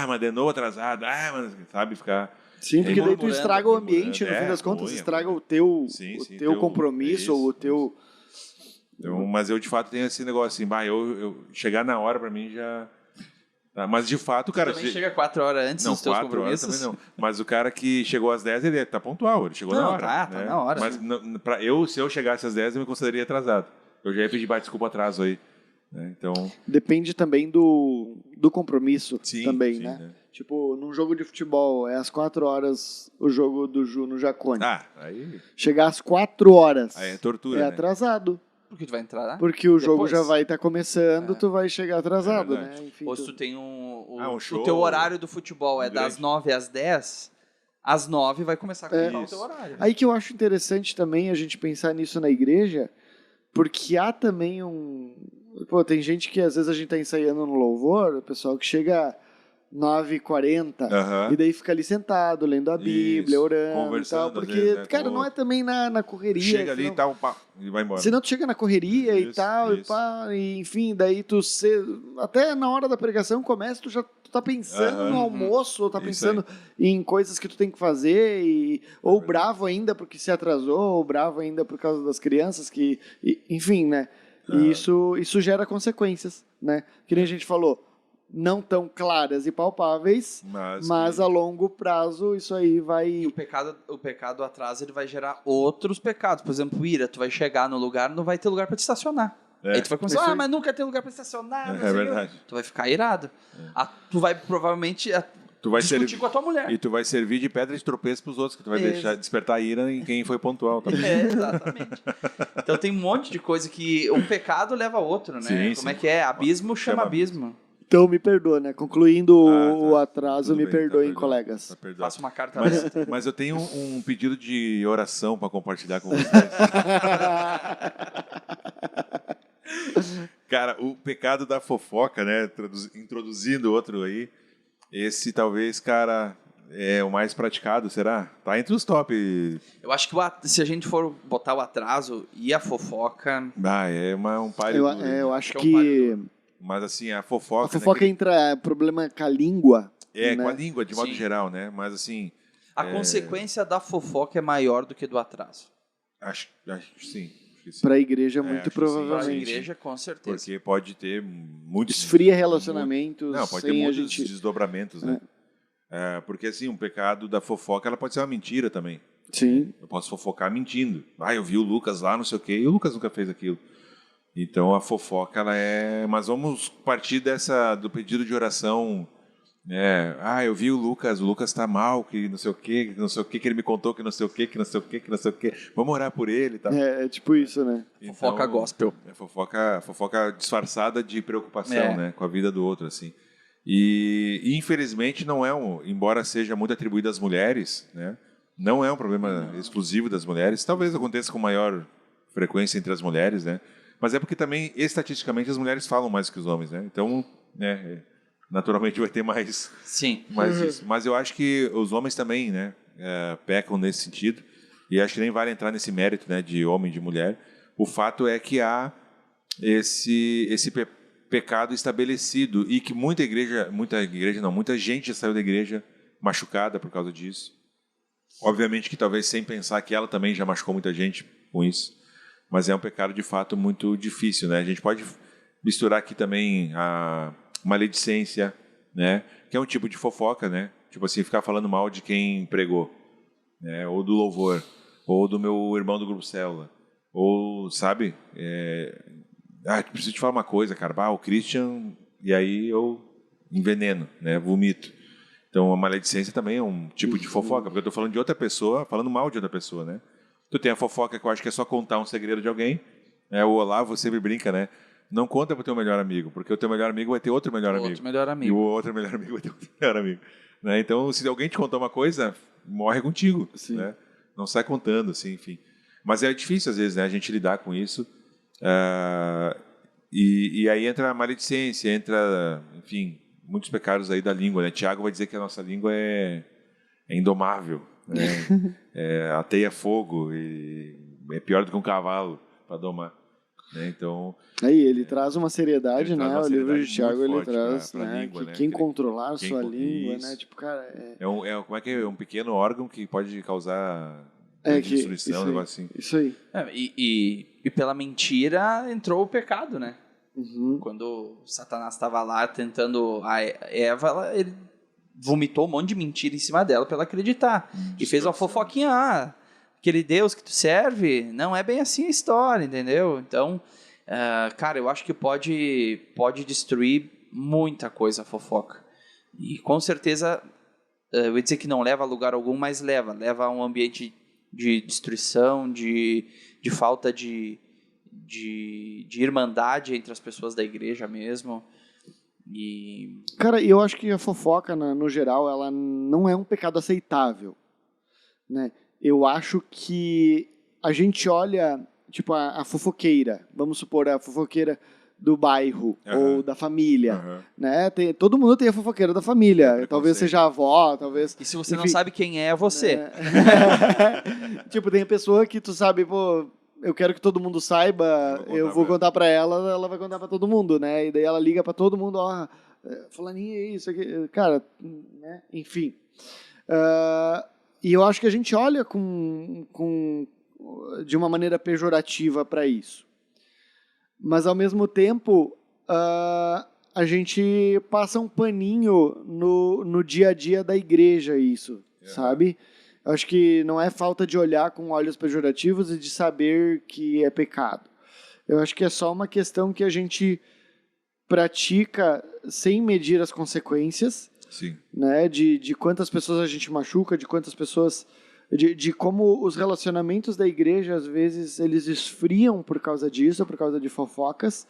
mas de novo atrasado, mas, sabe, ficar... Sim, porque daí tu murmurando, estraga o ambiente, no fim das contas, ruim, estraga o teu, Sim, sim, teu compromisso, isso, ou o teu... Então, mas eu, de fato, tenho esse negócio assim, eu chegar na hora, pra mim, já... Tá, mas, de fato, o cara... Também chega 4 horas antes Não, dos teus 4 horas compromissos. também não. Mas o cara que chegou às 10, ele tá pontual, ele chegou Não, na hora. tá né? na hora, Mas se eu chegasse às 10, eu me consideraria atrasado. Eu já ia pedir desculpa atraso aí. Né? Então, Depende também do compromisso também, sim, né? Tipo, num jogo de futebol, é às 4 horas o jogo do Ju no Jacone. Aí Chegar às 4 horas é tortura, é né? atrasado. Porque tu vai entrar lá. Porque o jogo Depois. já vai estar começando, tu vai chegar atrasado, É verdade. né? Enfim, Ou se tu tem o show teu horário do futebol é das grande. 9 às 10, às 9 vai começar a contar o Isso. teu horário. Aí que eu acho interessante também a gente pensar nisso na igreja, porque há também Pô, tem gente que às vezes a gente tá ensaiando no louvor, o pessoal que chega 9h40 Aham. e daí fica ali sentado, lendo a Bíblia, Isso. orando e tal, Conversando, porque, às vezes, né, cara, com não é também na correria. Chega ali senão- e tal, e vai embora. Senão tu chega na correria e Isso, tal, e isso. pá, e enfim, daí até na hora da pregação começa, tu tá pensando Aham. no almoço, ou tá Isso pensando em coisas que tu tem que fazer, ou bravo ainda porque se atrasou, ou bravo ainda por causa das crianças, enfim, né? E isso gera consequências, né? Que nem a gente falou, não tão claras e palpáveis, mas a longo prazo isso aí E vai... o pecado atrás ele vai gerar outros pecados. Por exemplo, ira, tu vai chegar no lugar, não vai ter lugar para te estacionar. Aí tu vai Isso começar, aí. mas nunca tem lugar para estacionar. não É sei o quê. verdade. Tu vai ficar irado. Tu vai provavelmente Tu vai discutir servir, com a tua mulher. e tu vai servir de pedra de tropeço pros outros, que tu vai Isso. despertar ira em quem foi pontual também. Exatamente. Então tem um monte de coisa que um pecado leva a outro, né? Sim, Como é sim. que é? Abismo chama Chama abismo. Então me perdoa, né? Concluindo o Tá. atraso, Tudo me bem, tá perdoem, perdoado, colegas. tá perdoado. Faça uma carta Mas, aberta. mas eu tenho um pedido de oração para compartilhar com vocês. Cara, o pecado da fofoca, né? Introduzindo outro aí. Esse talvez, cara, é o mais praticado, será? Tá entre os top. Eu acho que se a gente for botar o atraso e a fofoca... É um páreo duro, Eu né? acho Que é um que Mas assim, a fofoca... a fofoca entra problema com a língua. É, né? com a língua, de modo Sim. geral, né? Mas assim, A consequência da fofoca é maior do que do atraso. acho sim. Acho que sim. Para a igreja, acho muito que sim. Para a provavelmente. igreja, com certeza. Porque pode ter muitos... Esfria relacionamentos Não, pode ter sem a muitos gente... desdobramentos, né? Porque assim, um pecado da fofoca, ela pode ser uma mentira também. Sim. Eu posso fofocar mentindo. Eu vi o Lucas lá, não sei o quê, e o Lucas nunca fez aquilo. Então a fofoca, ela é... Mas vamos partir do pedido de oração, né? Eu vi o Lucas tá mal, que não sei o quê, que ele me contou, que não sei o quê, que não sei o quê, que não sei o quê. Vamos orar por ele, tá? É tipo isso, né? Fofoca gospel. É fofoca disfarçada de preocupação, né? Com a vida do outro, assim. E infelizmente não é embora seja muito atribuído às mulheres, né? Não é um problema exclusivo das mulheres. Talvez aconteça com maior frequência entre as mulheres, né? Mas é porque também, estatisticamente, as mulheres falam mais que os homens, né? Então, né, naturalmente vai ter mais disso. Mas eu acho que os homens também, né, pecam nesse sentido. E acho que nem vale entrar nesse mérito, né, de homem e de mulher. O fato é que há esse pecado estabelecido e que muita gente saiu da igreja machucada por causa disso. Obviamente que talvez sem pensar que ela também já machucou muita gente com isso. Mas é um pecado, de fato, muito difícil, né? A gente pode misturar aqui também a maledicência, né? Que é um tipo de fofoca, né? Tipo assim, ficar falando mal de quem pregou, né? Ou do louvor, ou do meu irmão do grupo célula, ou, sabe? Preciso te falar uma coisa, cara. O Christian, e aí eu enveneno, né? Vomito. Então, a maledicência também é um tipo de fofoca, porque eu estou falando de outra pessoa, falando mal de outra pessoa, né? Tu tem a fofoca que eu acho que é só contar um segredo de alguém. O Olavo sempre brinca, né? Não conta pro teu melhor amigo, porque o teu melhor amigo vai ter outro melhor amigo. E o outro melhor amigo vai ter outro melhor amigo. Né? Então, se alguém te contou uma coisa, morre contigo. Né? Não sai contando, assim, enfim. Mas é difícil, às vezes, né, a gente lidar com isso. E aí entra a maledicência, entra, enfim, muitos pecados aí da língua. Né? Tiago vai dizer que a nossa língua é indomável. Ateia fogo e é pior do que um cavalo para domar, né? Então aí ele traz uma seriedade, né? O livro de Tiago ele forte traz, pra né? língua, Que né? quem controlar a Quem sua con- língua, isso. né? Tipo, cara, como é que é um pequeno órgão que pode causar destruição, um negócio assim. Isso aí. E pela mentira entrou o pecado, né? Uhum. Quando Satanás estava lá tentando a Eva, ele vomitou um monte de mentira em cima dela para ela acreditar. E fez uma fofoquinha. Aquele Deus que tu serve, não é bem assim a história, entendeu? Então, cara, eu acho que pode destruir muita coisa a fofoca. E com certeza, eu ia dizer que não leva a lugar algum, mas leva a um ambiente de destruição, de falta de irmandade entre as pessoas da igreja mesmo. Cara, eu acho que a fofoca, no geral, ela não é um pecado aceitável, né? Eu acho que a gente olha, tipo, a fofoqueira, vamos supor, a fofoqueira do bairro ou da família, né? Todo mundo tem a fofoqueira da família, talvez seja a avó, talvez... E se você não sabe quem é você? Tipo, tem a pessoa que tu sabe, pô, eu quero que todo mundo saiba, eu vou contar pra ela, ela vai contar pra todo mundo, né? E daí ela liga pra todo mundo, fulaninho é isso aqui, cara, né? Enfim. E eu acho que a gente olha de uma maneira pejorativa para isso. Mas, ao mesmo tempo, a gente passa um paninho no dia a dia da igreja, isso, sabe? Eu acho que não é falta de olhar com olhos pejorativos e de saber que é pecado. Eu acho que é só uma questão que a gente pratica sem medir as consequências. Sim. Né? De quantas pessoas a gente machuca, de quantas pessoas... De como os relacionamentos da igreja, às vezes, eles esfriam por causa disso, por causa de fofocas.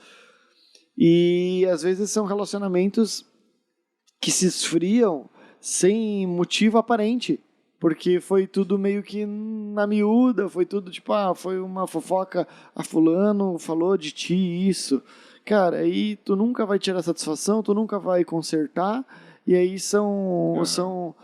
E às vezes são relacionamentos que se esfriam sem motivo aparente, porque foi tudo meio que na miúda, foi tudo tipo, foi uma fofoca, a fulano falou de ti isso. Cara, aí tu nunca vai tirar satisfação, tu nunca vai consertar, e aí são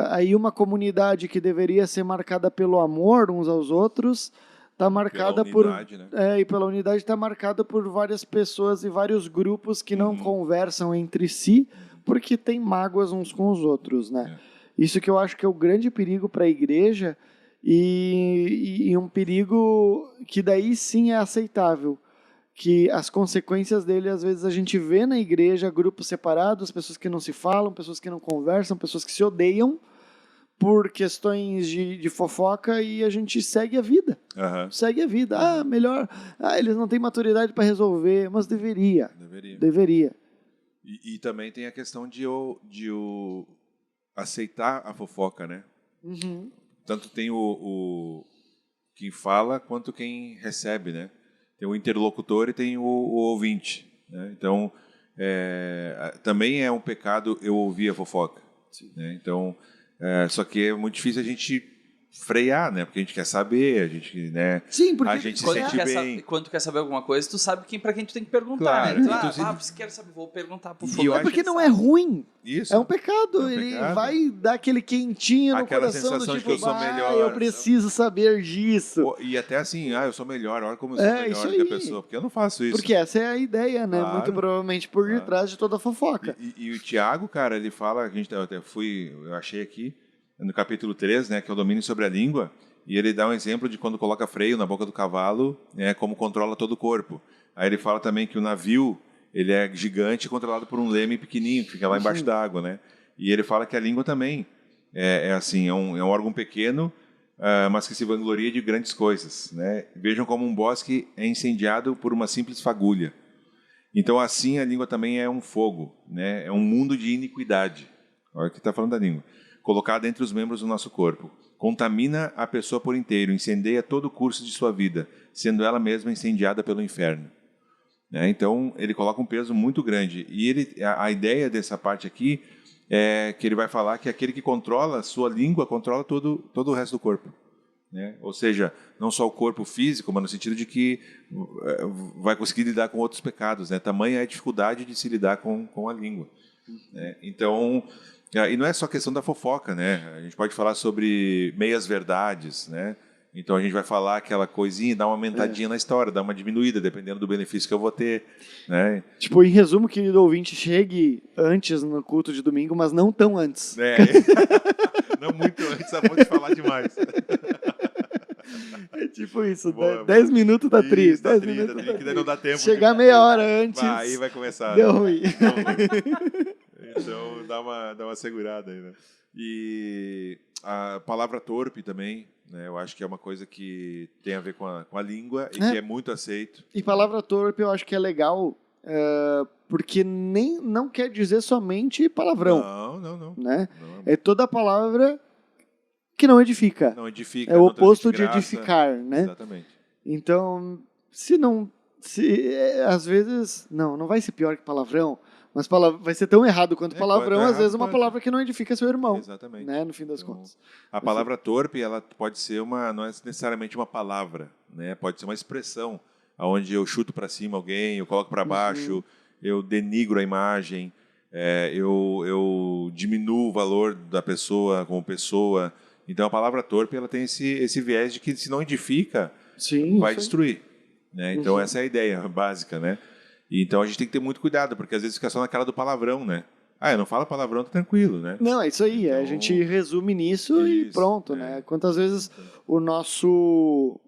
aí uma comunidade que deveria ser marcada pelo amor uns aos outros, tá marcada Pela unidade, né? e pela unidade está marcada por várias pessoas e vários grupos que não conversam entre si, porque tem mágoas uns com os outros, né? Isso que eu acho que é o grande perigo para a igreja e um perigo que daí sim é aceitável, que as consequências dele às vezes a gente vê na igreja, grupos separados, pessoas que não se falam, pessoas que não conversam, pessoas que se odeiam por questões de fofoca e a gente segue a vida. Segue a vida. Melhor. Eles não têm maturidade para resolver, mas deveria. Deveria. E também tem a questão de aceitar a fofoca, né? Tanto tem o quem fala quanto quem recebe, né? Tem o interlocutor e tem o ouvinte, né? Então, também é um pecado eu ouvir a fofoca, né? Então, só que é muito difícil a gente frear, né? Porque a gente quer saber, a gente, né? Sim, porque a gente se sente bem. Quando tu quer saber alguma coisa, tu sabe para quem tu tem que perguntar, Claro, né? então, Se quer saber, vou perguntar pro E eu fulano. acho porque não é ruim. Isso. É um pecado. É um Ele pecado. vai dar aquele quentinho no Aquela coração do sensação de tipo, que eu sou melhor. eu preciso saber disso. E até assim, eu sou melhor, olha como eu sou melhor isso do que a aí. pessoa, porque eu não faço isso. Porque essa é a ideia, né? Claro. Muito provavelmente por detrás de toda a fofoca. E o Tiago, cara, ele fala, eu achei aqui, no capítulo 3, né, que é o domínio sobre a língua, e ele dá um exemplo de quando coloca freio na boca do cavalo, né, como controla todo o corpo. Aí ele fala também que o navio, ele é gigante controlado por um leme pequenininho, que fica lá embaixo da água, né? E ele fala que a língua também é um órgão pequeno, mas que se vangloria de grandes coisas, né? Vejam como um bosque é incendiado por uma simples fagulha. Então, assim, a língua também é um fogo, né? É um mundo de iniquidade. Olha o que está falando da língua. Colocada entre os membros do nosso corpo. Contamina a pessoa por inteiro, incendeia todo o curso de sua vida, sendo ela mesma incendiada pelo inferno. Né? Então, ele coloca um peso muito grande. E a ideia dessa parte aqui é que ele vai falar que aquele que controla a sua língua, controla todo o resto do corpo. Né? Ou seja, não só o corpo físico, mas no sentido de que vai conseguir lidar com outros pecados. Né? Tamanha é a dificuldade de se lidar com a língua. Né? Então, e não é só questão da fofoca, né? A gente pode falar sobre meias-verdades, né? Então a gente vai falar aquela coisinha, dar uma aumentadinha na história, dar uma diminuída, dependendo do benefício que eu vou ter, né? Tipo, em resumo, querido ouvinte, chegue antes no culto de domingo, mas não tão antes. Não muito antes, a ponto de falar demais. É tipo isso, Boa, 10 minutos tá triste. 10 que minutos daí não dá tempo. Chegar meia hora antes. Aí vai começar. Deu ruim. Então dá uma segurada aí, né? E a palavra torpe também, né? Eu acho que é uma coisa que tem a ver com a língua e que é muito aceito. E palavra torpe eu acho que é legal, porque não quer dizer somente palavrão. Não. Né? Não. É toda palavra que não edifica. Não edifica. É o não oposto de transmite edificar, né? Exatamente. Então, às vezes, não vai ser pior que palavrão, mas vai ser tão errado quanto palavrão, às vezes uma palavra que não edifica seu irmão. Exatamente. Né, no fim das Então, contas. A palavra torpe, ela pode ser não é necessariamente uma palavra, né? Pode ser uma expressão, onde eu chuto para cima alguém, eu coloco para baixo, eu denigro a imagem, eu diminuo o valor da pessoa como pessoa. Então a palavra torpe, ela tem esse viés de que se não edifica, vai destruir. Né? Então essa é a ideia básica, né? E então a gente tem que ter muito cuidado, porque às vezes fica só na cara do palavrão, né? Eu não falo palavrão, tá tranquilo, né? Não, é isso aí. Então, a gente resume nisso e pronto, né? Quantas vezes o nosso...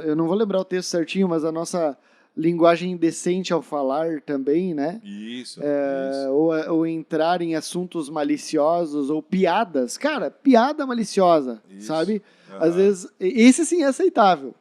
eu não vou lembrar o texto certinho, mas a nossa linguagem indecente ao falar também, né? Isso. Ou entrar em assuntos maliciosos ou piadas. Cara, piada maliciosa, sabe? Às vezes, esse sim é aceitável.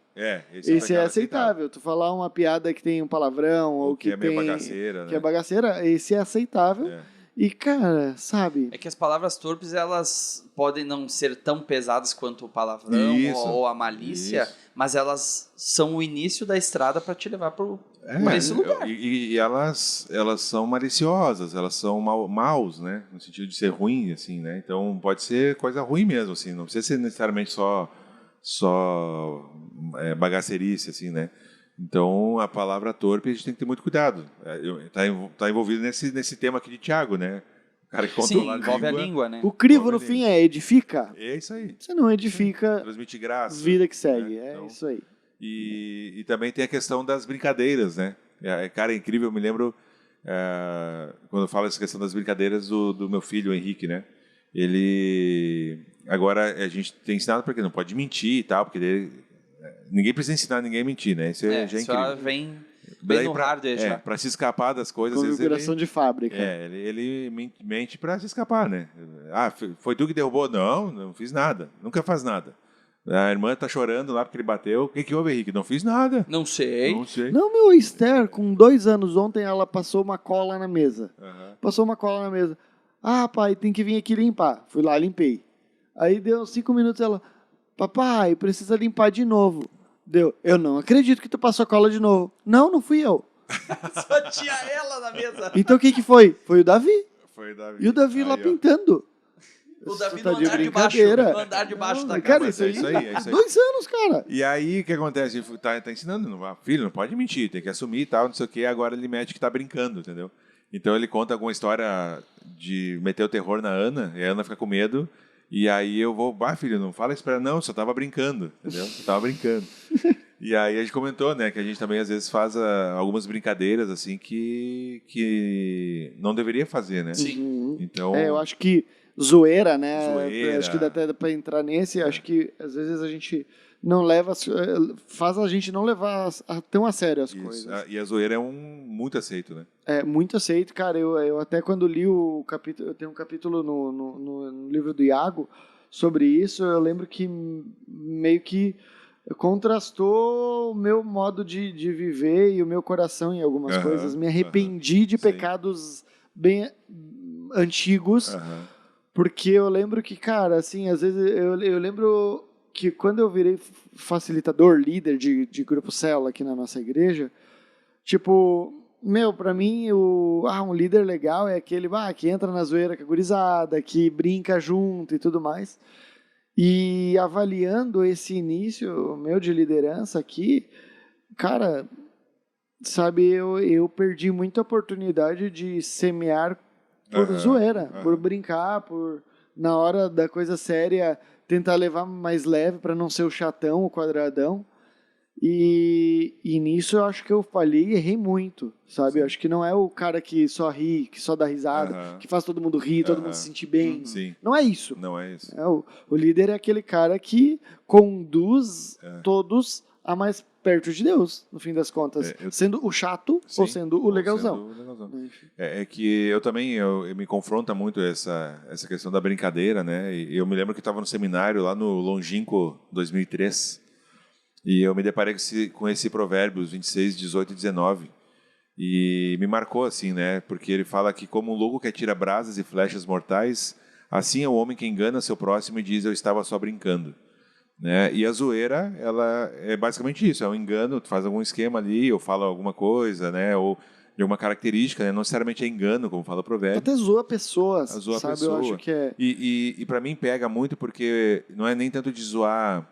Esse é aceitável. Tu falar uma piada que tem um palavrão ou que é meio bagaceira, né? Que é bagaceira, esse é aceitável. E, cara, sabe... É que as palavras torpes, elas podem não ser tão pesadas quanto o palavrão ou a malícia, mas elas são o início da estrada para te levar pro Por esse lugar. E elas são maliciosas, elas são maus, né? No sentido de ser ruim, assim, né? Então pode ser coisa ruim mesmo, assim. Não precisa ser necessariamente só bagacerice, assim, né? Então a palavra torpe a gente tem que ter muito cuidado. Tá envolvido nesse tema aqui de Tiago, né? O cara que Sim, controla envolve a língua, né? O crivo, Envolve no a fim, é edifica. É isso aí. Você não edifica, Transmite graça. vida que segue. né? É Então, isso aí. E também tem a questão das brincadeiras, né? Cara, é incrível, eu me lembro quando eu falo essa questão das brincadeiras do meu filho, o Henrique, né? Agora a gente tem ensinado porque não pode mentir e tal, porque ninguém precisa ensinar ninguém a mentir, né? Isso já é Isso incrível. vem Daí no hardware já. Para se escapar das coisas, às vezes Configuração de fábrica. ele mente para se escapar, né? Ah, foi tu que derrubou? Não fiz nada. Nunca faz nada. A irmã tá chorando lá porque ele bateu. O que houve, Henrique? Não fiz nada. Não sei. Não sei. Não, meu, Esther, com 2 anos ontem, ela passou uma cola na mesa. Aham. Passou uma cola na mesa. Ah, pai, tem que vir aqui limpar. Fui lá, limpei. Aí deu 5 minutos, ela... Papai, precisa limpar de novo. Deu. Eu não acredito que tu passou cola de novo. Não fui eu. Só tinha ela na mesa. Então quem que foi? Foi o Davi. Foi o Davi. E o Davi lá Aí, ó. pintando. O Davi Tá no de andar de baixo. brincadeira. No andar de baixo da Cara, casa. isso aí. é isso aí. 2 anos, cara. E aí, o que acontece? Ele tá ensinando, filho, não pode mentir, tem que assumir e tal, não sei o quê. Agora ele mete que tá brincando, entendeu? Então ele conta alguma história de meter o terror na Ana, e a Ana fica com medo. E aí eu vou, filho, não fala isso pra ela, não, só tava brincando, entendeu? Só tava brincando. E aí a gente comentou, né, que a gente também às vezes faz algumas brincadeiras, assim, que não deveria fazer, né? Uhum. Então... Eu acho que zoeira, né? Zoeira. Acho que dá até pra entrar nesse. Acho que às vezes a gente não leva... Faz a gente não levar tão a sério as Isso. coisas. E a zoeira é muito aceito, né? É muito aceito, cara. Eu até quando li o capítulo... Eu tenho um capítulo no livro do Iago sobre isso. Eu lembro que meio que contrastou o meu modo de viver e o meu coração em algumas coisas. Me arrependi de Sim. pecados bem antigos, porque eu lembro que, cara, assim, às vezes eu lembro que quando eu virei facilitador, líder de grupo célula aqui na nossa igreja, tipo, pra mim, um líder legal é aquele que entra na zoeira com a gurizada, que brinca junto e tudo mais. E avaliando esse início meu de liderança aqui, cara, sabe, eu perdi muita oportunidade de semear por zoeira, por brincar, por, na hora da coisa séria, tentar levar mais leve para não ser o chatão, o quadradão. E nisso eu acho que eu falhei e errei muito, sabe? Eu acho que não é o cara que só ri, que só dá risada, que faz todo mundo rir, todo mundo se sentir bem. Sim. Não é isso. Não é isso. O líder é aquele cara que conduz todos a mais perto de Deus, no fim das contas. Sendo o chato ou sendo o legalzão. É que eu também me confronta muito essa questão da brincadeira, né? E eu me lembro que estava no seminário lá no Longínquo 2003 e eu me deparei com esse Provérbios 26, 18 e 19 e me marcou assim, né? Porque ele fala que como um lobo que atira brasas e flechas mortais, assim é o homem que engana seu próximo e diz eu estava só brincando. Né? E a zoeira, ela é basicamente isso, é um engano, tu faz algum esquema ali, ou fala alguma coisa, né? Ou de alguma característica, né? Não necessariamente é engano, como fala o provérbio. Até zoa pessoas, Zoa sabe? pessoa. Eu acho que é... E para mim pega muito porque não é nem tanto de zoar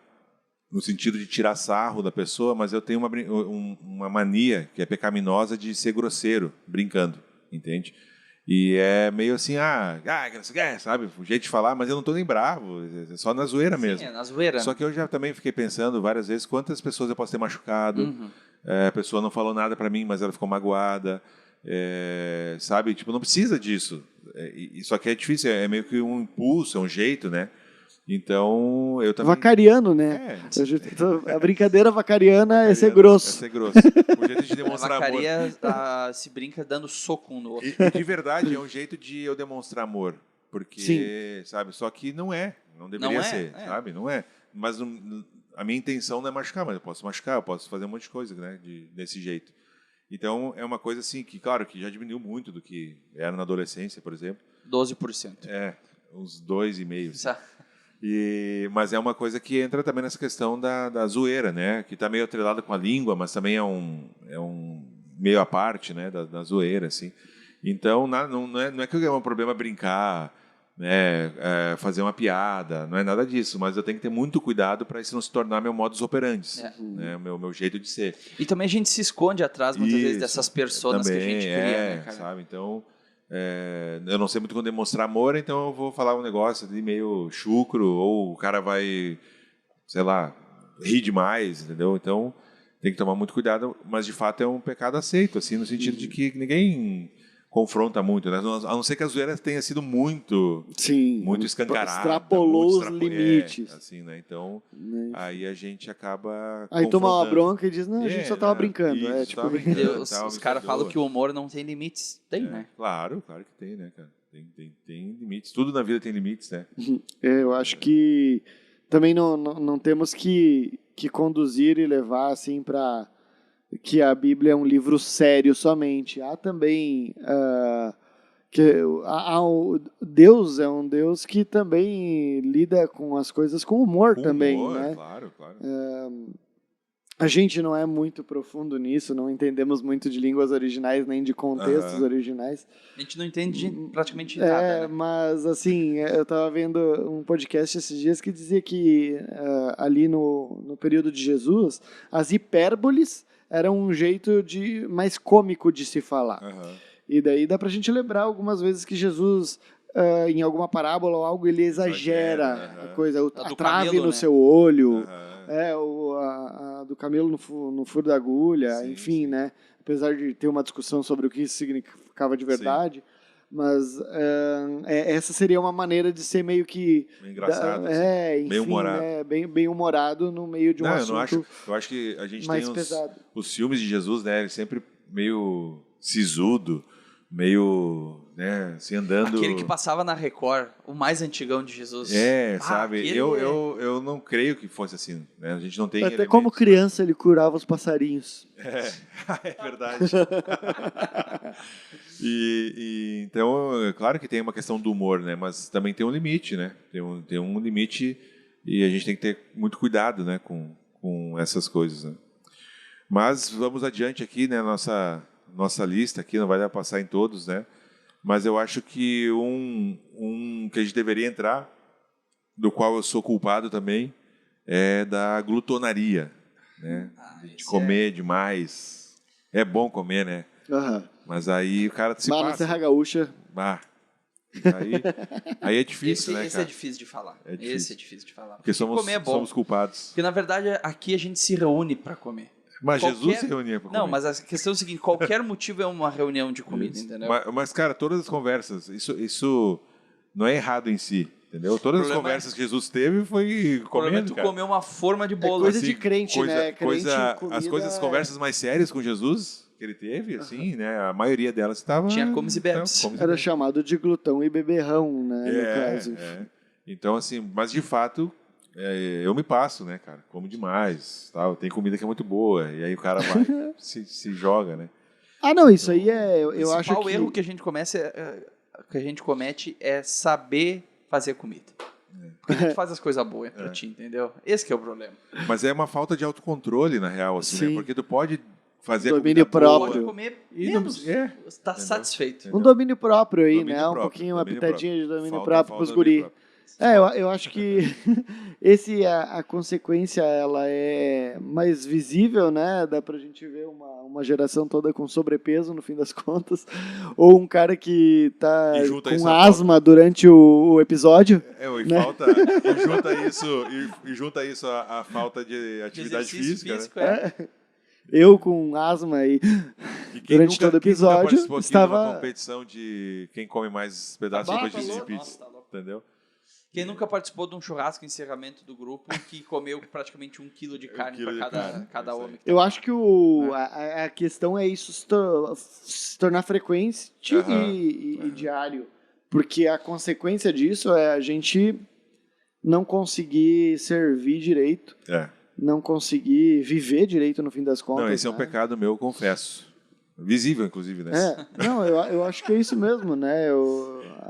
no sentido de tirar sarro da pessoa, mas eu tenho uma mania que é pecaminosa de ser grosseiro, brincando, entende? E é meio assim, sabe, o jeito de falar, mas eu não tô nem bravo, é só na zoeira mesmo. Sim, é na zoeira. Só que eu já também fiquei pensando várias vezes quantas pessoas eu posso ter machucado, a pessoa não falou nada para mim, mas ela ficou magoada, sabe, tipo, não precisa disso. Só que é difícil, é meio que um impulso, é um jeito, né? Então, eu também... Vacariano, né? A brincadeira vacariana é ser grosso. É ser grosso. O jeito de demonstrar amor. Se brinca dando soco um no outro. E de verdade, é um jeito de eu demonstrar amor. Porque, Sim. sabe, só que não deveria ser, sabe? Não é. Mas a minha intenção não é machucar, mas eu posso machucar, eu posso fazer um monte de coisa, né? Desse jeito. Então, é uma coisa assim que, claro, que já diminuiu muito do que era na adolescência, por exemplo. 12%. Uns 2,5%. Mas é uma coisa que entra também nessa questão da zoeira, né? Que está meio atrelada com a língua, mas também é um meio à parte, né, da zoeira, assim. Então, não é que é um problema brincar, né, fazer uma piada, não é nada disso, mas eu tenho que ter muito cuidado para isso não se tornar meu modus operandi, né, meu jeito de ser. E também a gente se esconde atrás, muitas vezes, dessas personas também, que a gente cria, né, cara? sabe? Então, eu não sei muito como demonstrar amor, então eu vou falar um negócio ali meio chucro, ou o cara vai, sei lá, rir demais, entendeu? Então, tem que tomar muito cuidado, mas de fato é um pecado aceito, assim, no sentido de que ninguém confronta muito, né? A não ser que a zoeira tenha sido muito escancarada. Extrapolou os limites. Assim, né? Então, aí a gente acaba aí toma uma bronca e diz, não, a gente só tava brincando. Isso, tipo... Os caras falam que o humor não tem limites. Tem, né? Claro que tem, né, cara? Tem limites. Tudo na vida tem limites, né? Eu acho que também não temos que conduzir e levar, assim, para que a Bíblia é um livro sério somente. Há também Deus é um Deus que também lida com as coisas com humor também, né? Claro. A gente não é muito profundo nisso, não entendemos muito de línguas originais nem de contextos originais. A gente não entende praticamente nada, né? Mas assim, eu estava vendo um podcast esses dias que dizia que ali no período de Jesus, as hipérboles eram um jeito mais cômico de se falar. E daí dá pra gente lembrar algumas vezes que Jesus, em alguma parábola ou algo, ele exagera a coisa, a trave camelo, no seu olho, a do camelo no furo da agulha, enfim, né? Apesar de ter uma discussão sobre o que isso significava de verdade, mas essa seria uma maneira de ser meio que... Meio engraçado, enfim, bem humorado. Bem humorado no meio de um assunto eu acho que a gente mais tem pesado. Os filmes de Jesus, né? Ele sempre meio sisudo, meio, né, assim, andando... Aquele que passava na Record, o mais antigão de Jesus. Sabe? Eu não creio que fosse assim, né? A gente não tem até elementos, como criança ele curava os passarinhos. É verdade. Então, claro que tem uma questão do humor, né? Mas também tem um limite, né? Tem um limite e a gente tem que ter muito cuidado, né, com essas coisas, né? Mas vamos adiante aqui, né? Nossa lista aqui, não vai dar para passar em todos, né? Mas eu acho que um que a gente deveria entrar, do qual eu sou culpado também, é da glutonaria, né? De comer demais. É bom comer, né? Mas aí o cara se passa. Na Serra Gaúcha. Aí é difícil, né, esse cara? é difícil de falar. Difícil. Esse é difícil de falar. Porque comer é bom. somos culpados. Porque, na verdade, aqui a gente se reúne para comer. Mas Jesus se reunia para comer. Não, mas a questão é o seguinte, qualquer motivo é uma reunião de comida, entendeu? Mas, cara, todas as conversas, isso não é errado em si, entendeu? Todas as conversas que Jesus teve foi comendo, cara. Comer uma forma de bolo. É coisa de crente, né? As conversas mais sérias com Jesus que ele teve, assim, né? A maioria delas estava... Tinha comes e bebes. Era chamado de glutão e beberrão, né? No caso. Então, assim, mas de fato... eu me passo, né, cara? Como demais, tal. Tem comida que é muito boa e aí o cara vai se joga, né? Não, isso aí eu acho que... O erro que a gente comete é saber fazer comida. Porque a gente faz as coisas boas pra ti, entendeu? Esse que é o problema. Mas é uma falta de autocontrole, na real, assim, né? Porque tu pode fazer domínio próprio. Pode comer menos. Tá satisfeito. Um domínio próprio aí, né? Um pouquinho, uma pitadinha de domínio próprio pros guri. Eu acho que a consequência ela é mais visível, né? Dá pra gente ver uma geração toda com sobrepeso no fim das contas, ou um cara que tá com asma durante o episódio. Junta isso à falta de atividade física, né? Eu com asma e durante todo o episódio estava numa competição de quem come mais pedaços de pizza, entendeu? Quem nunca participou de um churrasco encerramento do grupo que comeu praticamente 1 quilo de carne para cada homem? Eu acho que a questão é isso se tornar frequente e diário. Porque a consequência disso é a gente não conseguir servir direito, não conseguir viver direito no fim das contas. Não, esse é um pecado meu, eu confesso. Visível, inclusive, né? Não, eu acho que é isso mesmo, né?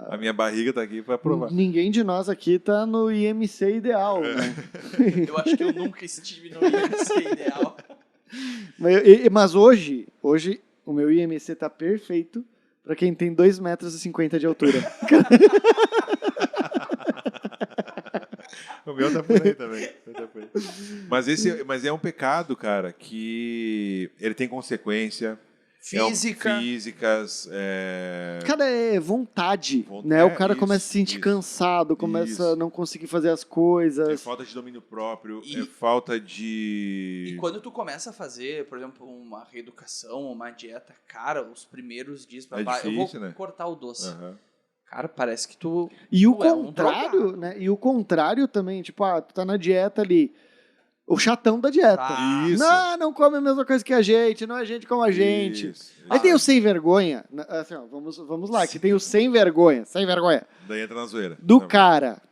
A minha barriga tá aqui para provar. Ninguém de nós aqui tá no IMC ideal, né? Eu acho que eu nunca estive no IMC ideal. Mas hoje, o meu IMC tá perfeito para quem tem 2,50 metros de altura. O meu tá por aí também. Mas é um pecado, cara, que ele tem consequência. Físicas. Cara, é vontade, né? É, O cara isso, começa a se sentir isso, cansado, começa a não conseguir fazer as coisas. É falta de domínio próprio, é falta de... E quando tu começa a fazer, por exemplo, uma reeducação, uma dieta, cara, os primeiros dias pra baixo, eu vou cortar o doce. Uhum. Cara, parece que tu... E o tu é contrário, né? E o contrário também, tipo, tu tá na dieta ali, o chatão da dieta. Isso. Não come a mesma coisa que a gente, não é gente como a gente. Isso. Aí tem o sem vergonha, assim, ó, vamos lá, que tem o sem vergonha. Daí entra na zoeira. Do cara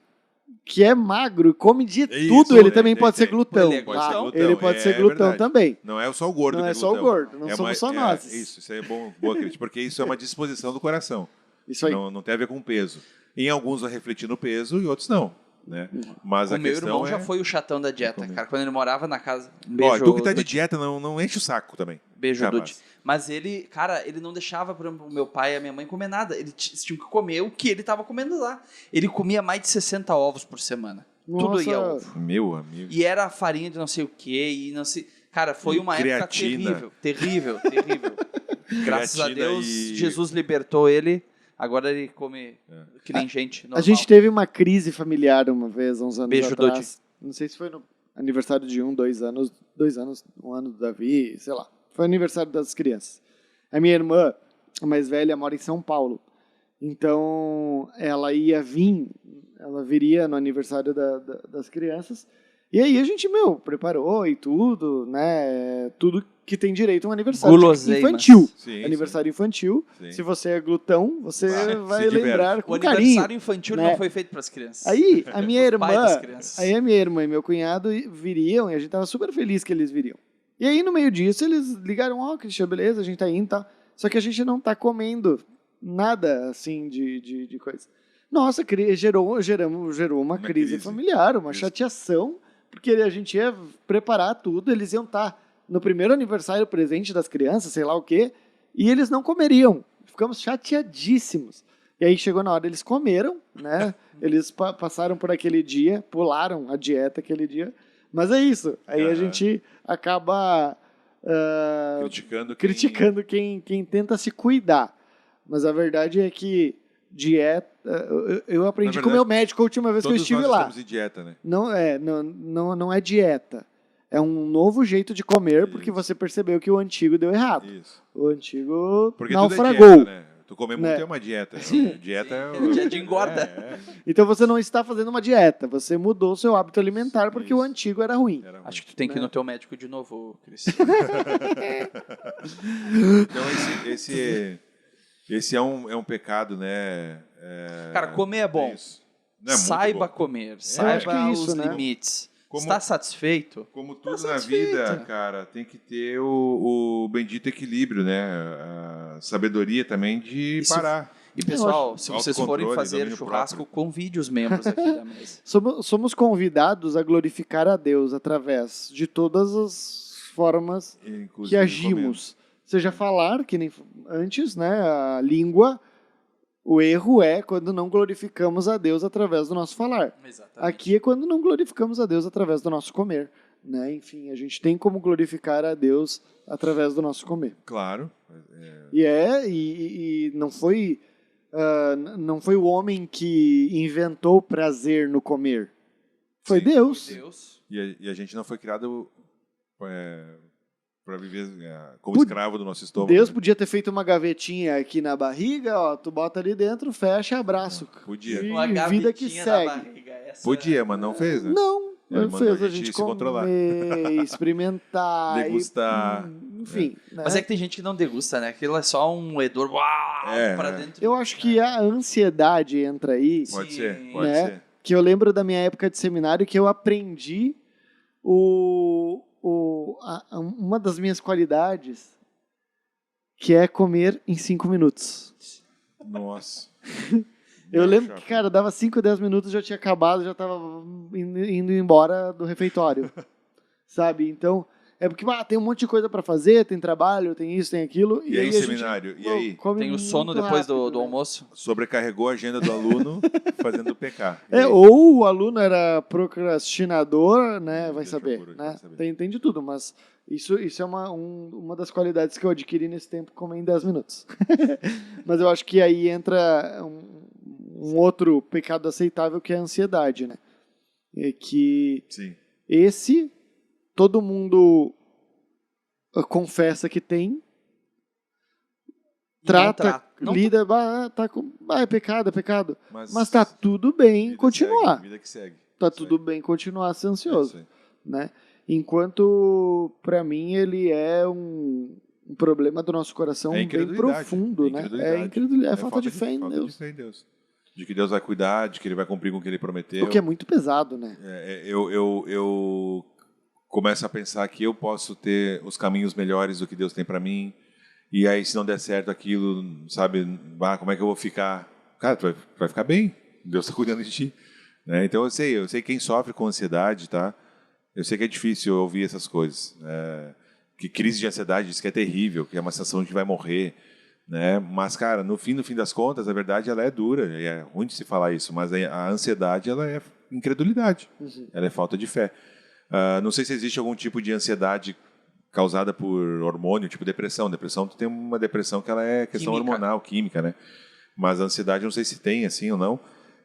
que é magro e come de Isso, tudo, ele também pode ser glutão. Ele é glutão. Ele pode ser glutão também. Não é só o gordo Não que é só o gordo, não somos só nós. Isso é boa crítica, porque isso é uma disposição do coração. Isso aí. Não tem a ver com peso. Em alguns vai refletir no peso e outros não. Né? Mas o a meu questão irmão já foi o chatão da dieta, cara. Quando ele morava na casa... Ó, tu que tá de dieta, não enche o saco também. Beijo, Dude. Mas ele, cara, ele não deixava, por exemplo, o meu pai e a minha mãe comer nada. Eles tinham que comer o que ele tava comendo lá. Ele comia mais de 60 ovos por semana. Nossa. Tudo ia ovo. Meu amigo. E era farinha de não sei o quê, e não sei... Cara, foi uma creatina. época terrível. Graças a Deus, Jesus libertou ele. Agora ele come que nem gente normal. A gente teve uma crise familiar uma vez, uns anos Beijo, atrás. Dodi. Não sei se foi no aniversário de 2 anos, 1 ano do Davi, sei lá. Foi aniversário das crianças. A minha irmã, a mais velha, mora em São Paulo. Então, ela viria no aniversário das crianças. E aí a gente, preparou e tudo, né? Tudo que tem direito a um aniversário infantil. Sim, aniversário infantil. Sim. Se você é glutão, você vai lembrar com o carinho. O aniversário infantil né? não foi feito para as crianças. Aí a minha irmã e meu cunhado viriam e a gente tava super feliz que eles viriam. E aí no meio disso eles ligaram, Cristian, beleza, a gente tá indo e tal. Só que a gente não tá comendo nada assim de coisa. Nossa, gerou uma crise familiar, uma chateação, porque a gente ia preparar tudo, eles iam estar no primeiro aniversário presente das crianças, sei lá o quê, e eles não comeriam. Ficamos chateadíssimos. E aí chegou na hora, eles comeram, né? Eles passaram por aquele dia, pularam a dieta aquele dia, mas é isso. Aí a gente acaba criticando quem tenta se cuidar. Mas a verdade é que dieta... Eu aprendi com o meu médico a última vez que eu estive lá. Todos nós estamos em dieta, né? Não é dieta. É um novo jeito de comer, porque você percebeu que o antigo deu errado. Isso. O antigo porque naufragou. Tudo é dieta, né? Tu comer muito é uma dieta. Dieta é dia de engorda. Então você não está fazendo uma dieta, você mudou o seu hábito alimentar porque o antigo era ruim. Acho que tu tem que ir no teu médico de novo, Cris. Então esse é um pecado, né? Cara, comer é bom. Saiba comer, saiba os limites. Está satisfeito? Como tudo na vida, cara, tem que ter o bendito equilíbrio, né? A sabedoria também de parar. E pessoal, se vocês forem fazer churrasco, convide os membros aqui da mesa. Somos convidados a glorificar a Deus através de todas as formas que agimos. Seja falar, que nem antes, né? A língua. O erro é quando não glorificamos a Deus através do nosso falar. Exatamente. Aqui é quando não glorificamos a Deus através do nosso comer. Né? Enfim, a gente tem como glorificar a Deus através do nosso comer. Claro. E não foi o homem que inventou o prazer no comer. Foi Deus. Foi Deus. E a gente não foi criado para viver como escravo do nosso estômago. Deus podia ter feito uma gavetinha aqui na barriga, ó, tu bota ali dentro, fecha, abraço. Podia. E Uma vida que gavetinha segue. na barriga. Podia, mas não fez, né? Não, Ele fez mandou a gente se comer, controlar. experimentar, degustar. enfim. Né? Mas é que tem gente que não degusta, né? Aquilo é só um hedor pra dentro. Eu acho que a ansiedade entra aí. Pode ser. Que eu lembro da minha época de seminário que eu aprendi uma das minhas qualidades, que é comer em 5 minutos. Nossa. Eu lembro que, cara, dava 5, 10 minutos, já tinha acabado, já estava indo embora do refeitório. Sabe? Então, É porque tem um monte de coisa para fazer, tem trabalho, tem isso, tem aquilo. E aí, a gente, seminário? E aí? Tem o sono depois do almoço. Sobrecarregou a agenda do aluno fazendo pecar. Ou o aluno era procrastinador, né? Vai saber. Por hoje, Né? vai saber. Tem de tudo, mas isso é uma das qualidades que eu adquiri nesse tempo, como em 10 minutos. Mas eu acho que aí entra um outro pecado aceitável, que é a ansiedade, né? É que Sim. esse todo mundo confessa que tem, trata, Não lida, é pecado. Mas Tá tudo bem vida continuar. segue, vida que segue. Tá Isso tudo aí. bem continuar a ser É ansioso, isso aí. né? Enquanto, para mim, ele é um problema do nosso coração É bem incredulidade. profundo, né? É incredulidade, é falta de fé em falta Deus. de fé em Deus. De que Deus vai cuidar, de que Ele vai cumprir com o que Ele prometeu. O que é muito pesado, né? Eu começo a pensar que eu posso ter os caminhos melhores do que Deus tem para mim. E aí, se não der certo aquilo, sabe, como é que eu vou ficar? Cara, tu vai ficar bem. Deus está cuidando de ti. Né? Então, eu sei quem sofre com ansiedade, tá? Eu sei que é difícil ouvir essas coisas. Que crise de ansiedade diz que é terrível, que é uma sensação de que vai morrer. Né? Mas, cara, no fim das contas, a verdade ela é dura. E é ruim de se falar isso, mas a ansiedade ela é incredulidade. Ela é falta de fé. Não sei se existe algum tipo de ansiedade causada por hormônio, tipo depressão. Depressão, tu tem uma depressão que ela é questão Química. hormonal, química, né? Mas a ansiedade, não sei se tem assim ou não.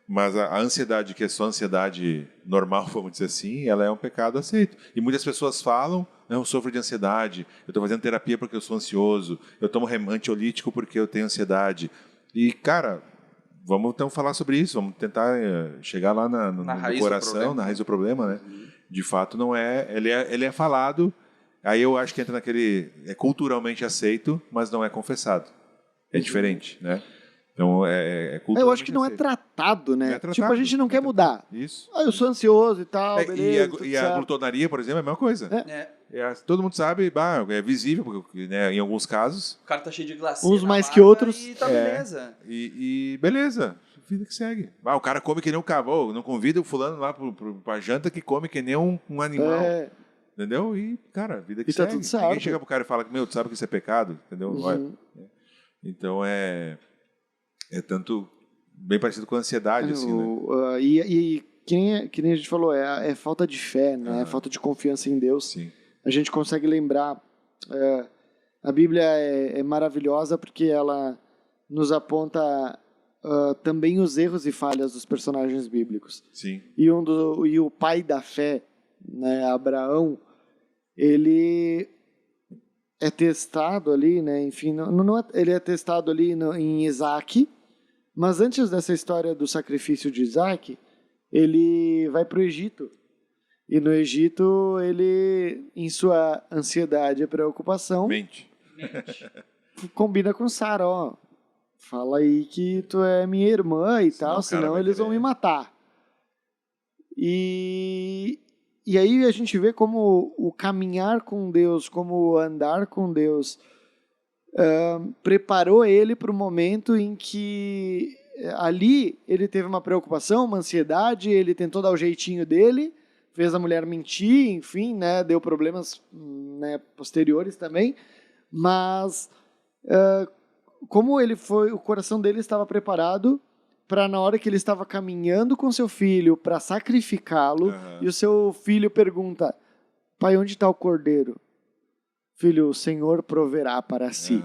Mas a ansiedade, que é só ansiedade normal, vamos dizer assim, ela é um pecado aceito. E muitas pessoas falam, eu sofro de ansiedade, eu estou fazendo terapia porque eu sou ansioso, eu tomo antiolítico porque eu tenho ansiedade. E, cara, vamos então falar sobre isso, vamos tentar chegar lá no coração, na raiz do problema, né? De fato, não é. Ele é falado, aí eu acho que entra naquele. É culturalmente aceito, mas não é confessado. É diferente, né? Então, é culturalmente Eu acho que não é aceito. tratado, né? Não é tratado, Tipo, a gente não quer mudar. Isso. Eu sou ansioso e tal, beleza. tudo E a certo. glutonaria, por exemplo, é a mesma coisa. É. Todo mundo sabe, é visível, porque, né, em alguns casos. O cara tá cheio de glacia Uns na mais barba que outros. E tá beleza. E beleza, vida que segue. O cara come que nem um cavalo, não convida o fulano lá pra janta que come que nem um animal. Entendeu? E, cara, vida que E tá segue. tudo certo. Ninguém chega pro cara e fala, tu sabe que isso é pecado? Entendeu? Olha, então é tanto bem parecido com a ansiedade, assim, né? E que nem a gente falou, é falta de fé, né? É falta de confiança em Deus. Sim. A gente consegue lembrar. A Bíblia é maravilhosa porque ela nos aponta também os erros e falhas dos personagens bíblicos. Sim. E o pai da fé, né, Abraão, ele é testado ali, né? Enfim, ele é testado ali em Isaac, mas antes dessa história do sacrifício de Isaac, ele vai para o Egito. E no Egito, ele, em sua ansiedade e preocupação, Mente. combina com Sara, fala aí que tu é minha irmã e tal, senão eles vão me matar. E aí a gente vê como o caminhar com Deus, como o andar com Deus, preparou ele para o momento em que ali ele teve uma preocupação, uma ansiedade, ele tentou dar o jeitinho dele, fez a mulher mentir, enfim, né, deu problemas, né, posteriores também, mas como ele foi, o coração dele estava preparado para, na hora que ele estava caminhando com seu filho para sacrificá-lo, e o seu filho pergunta: pai, onde está o cordeiro? Filho, o Senhor proverá para si.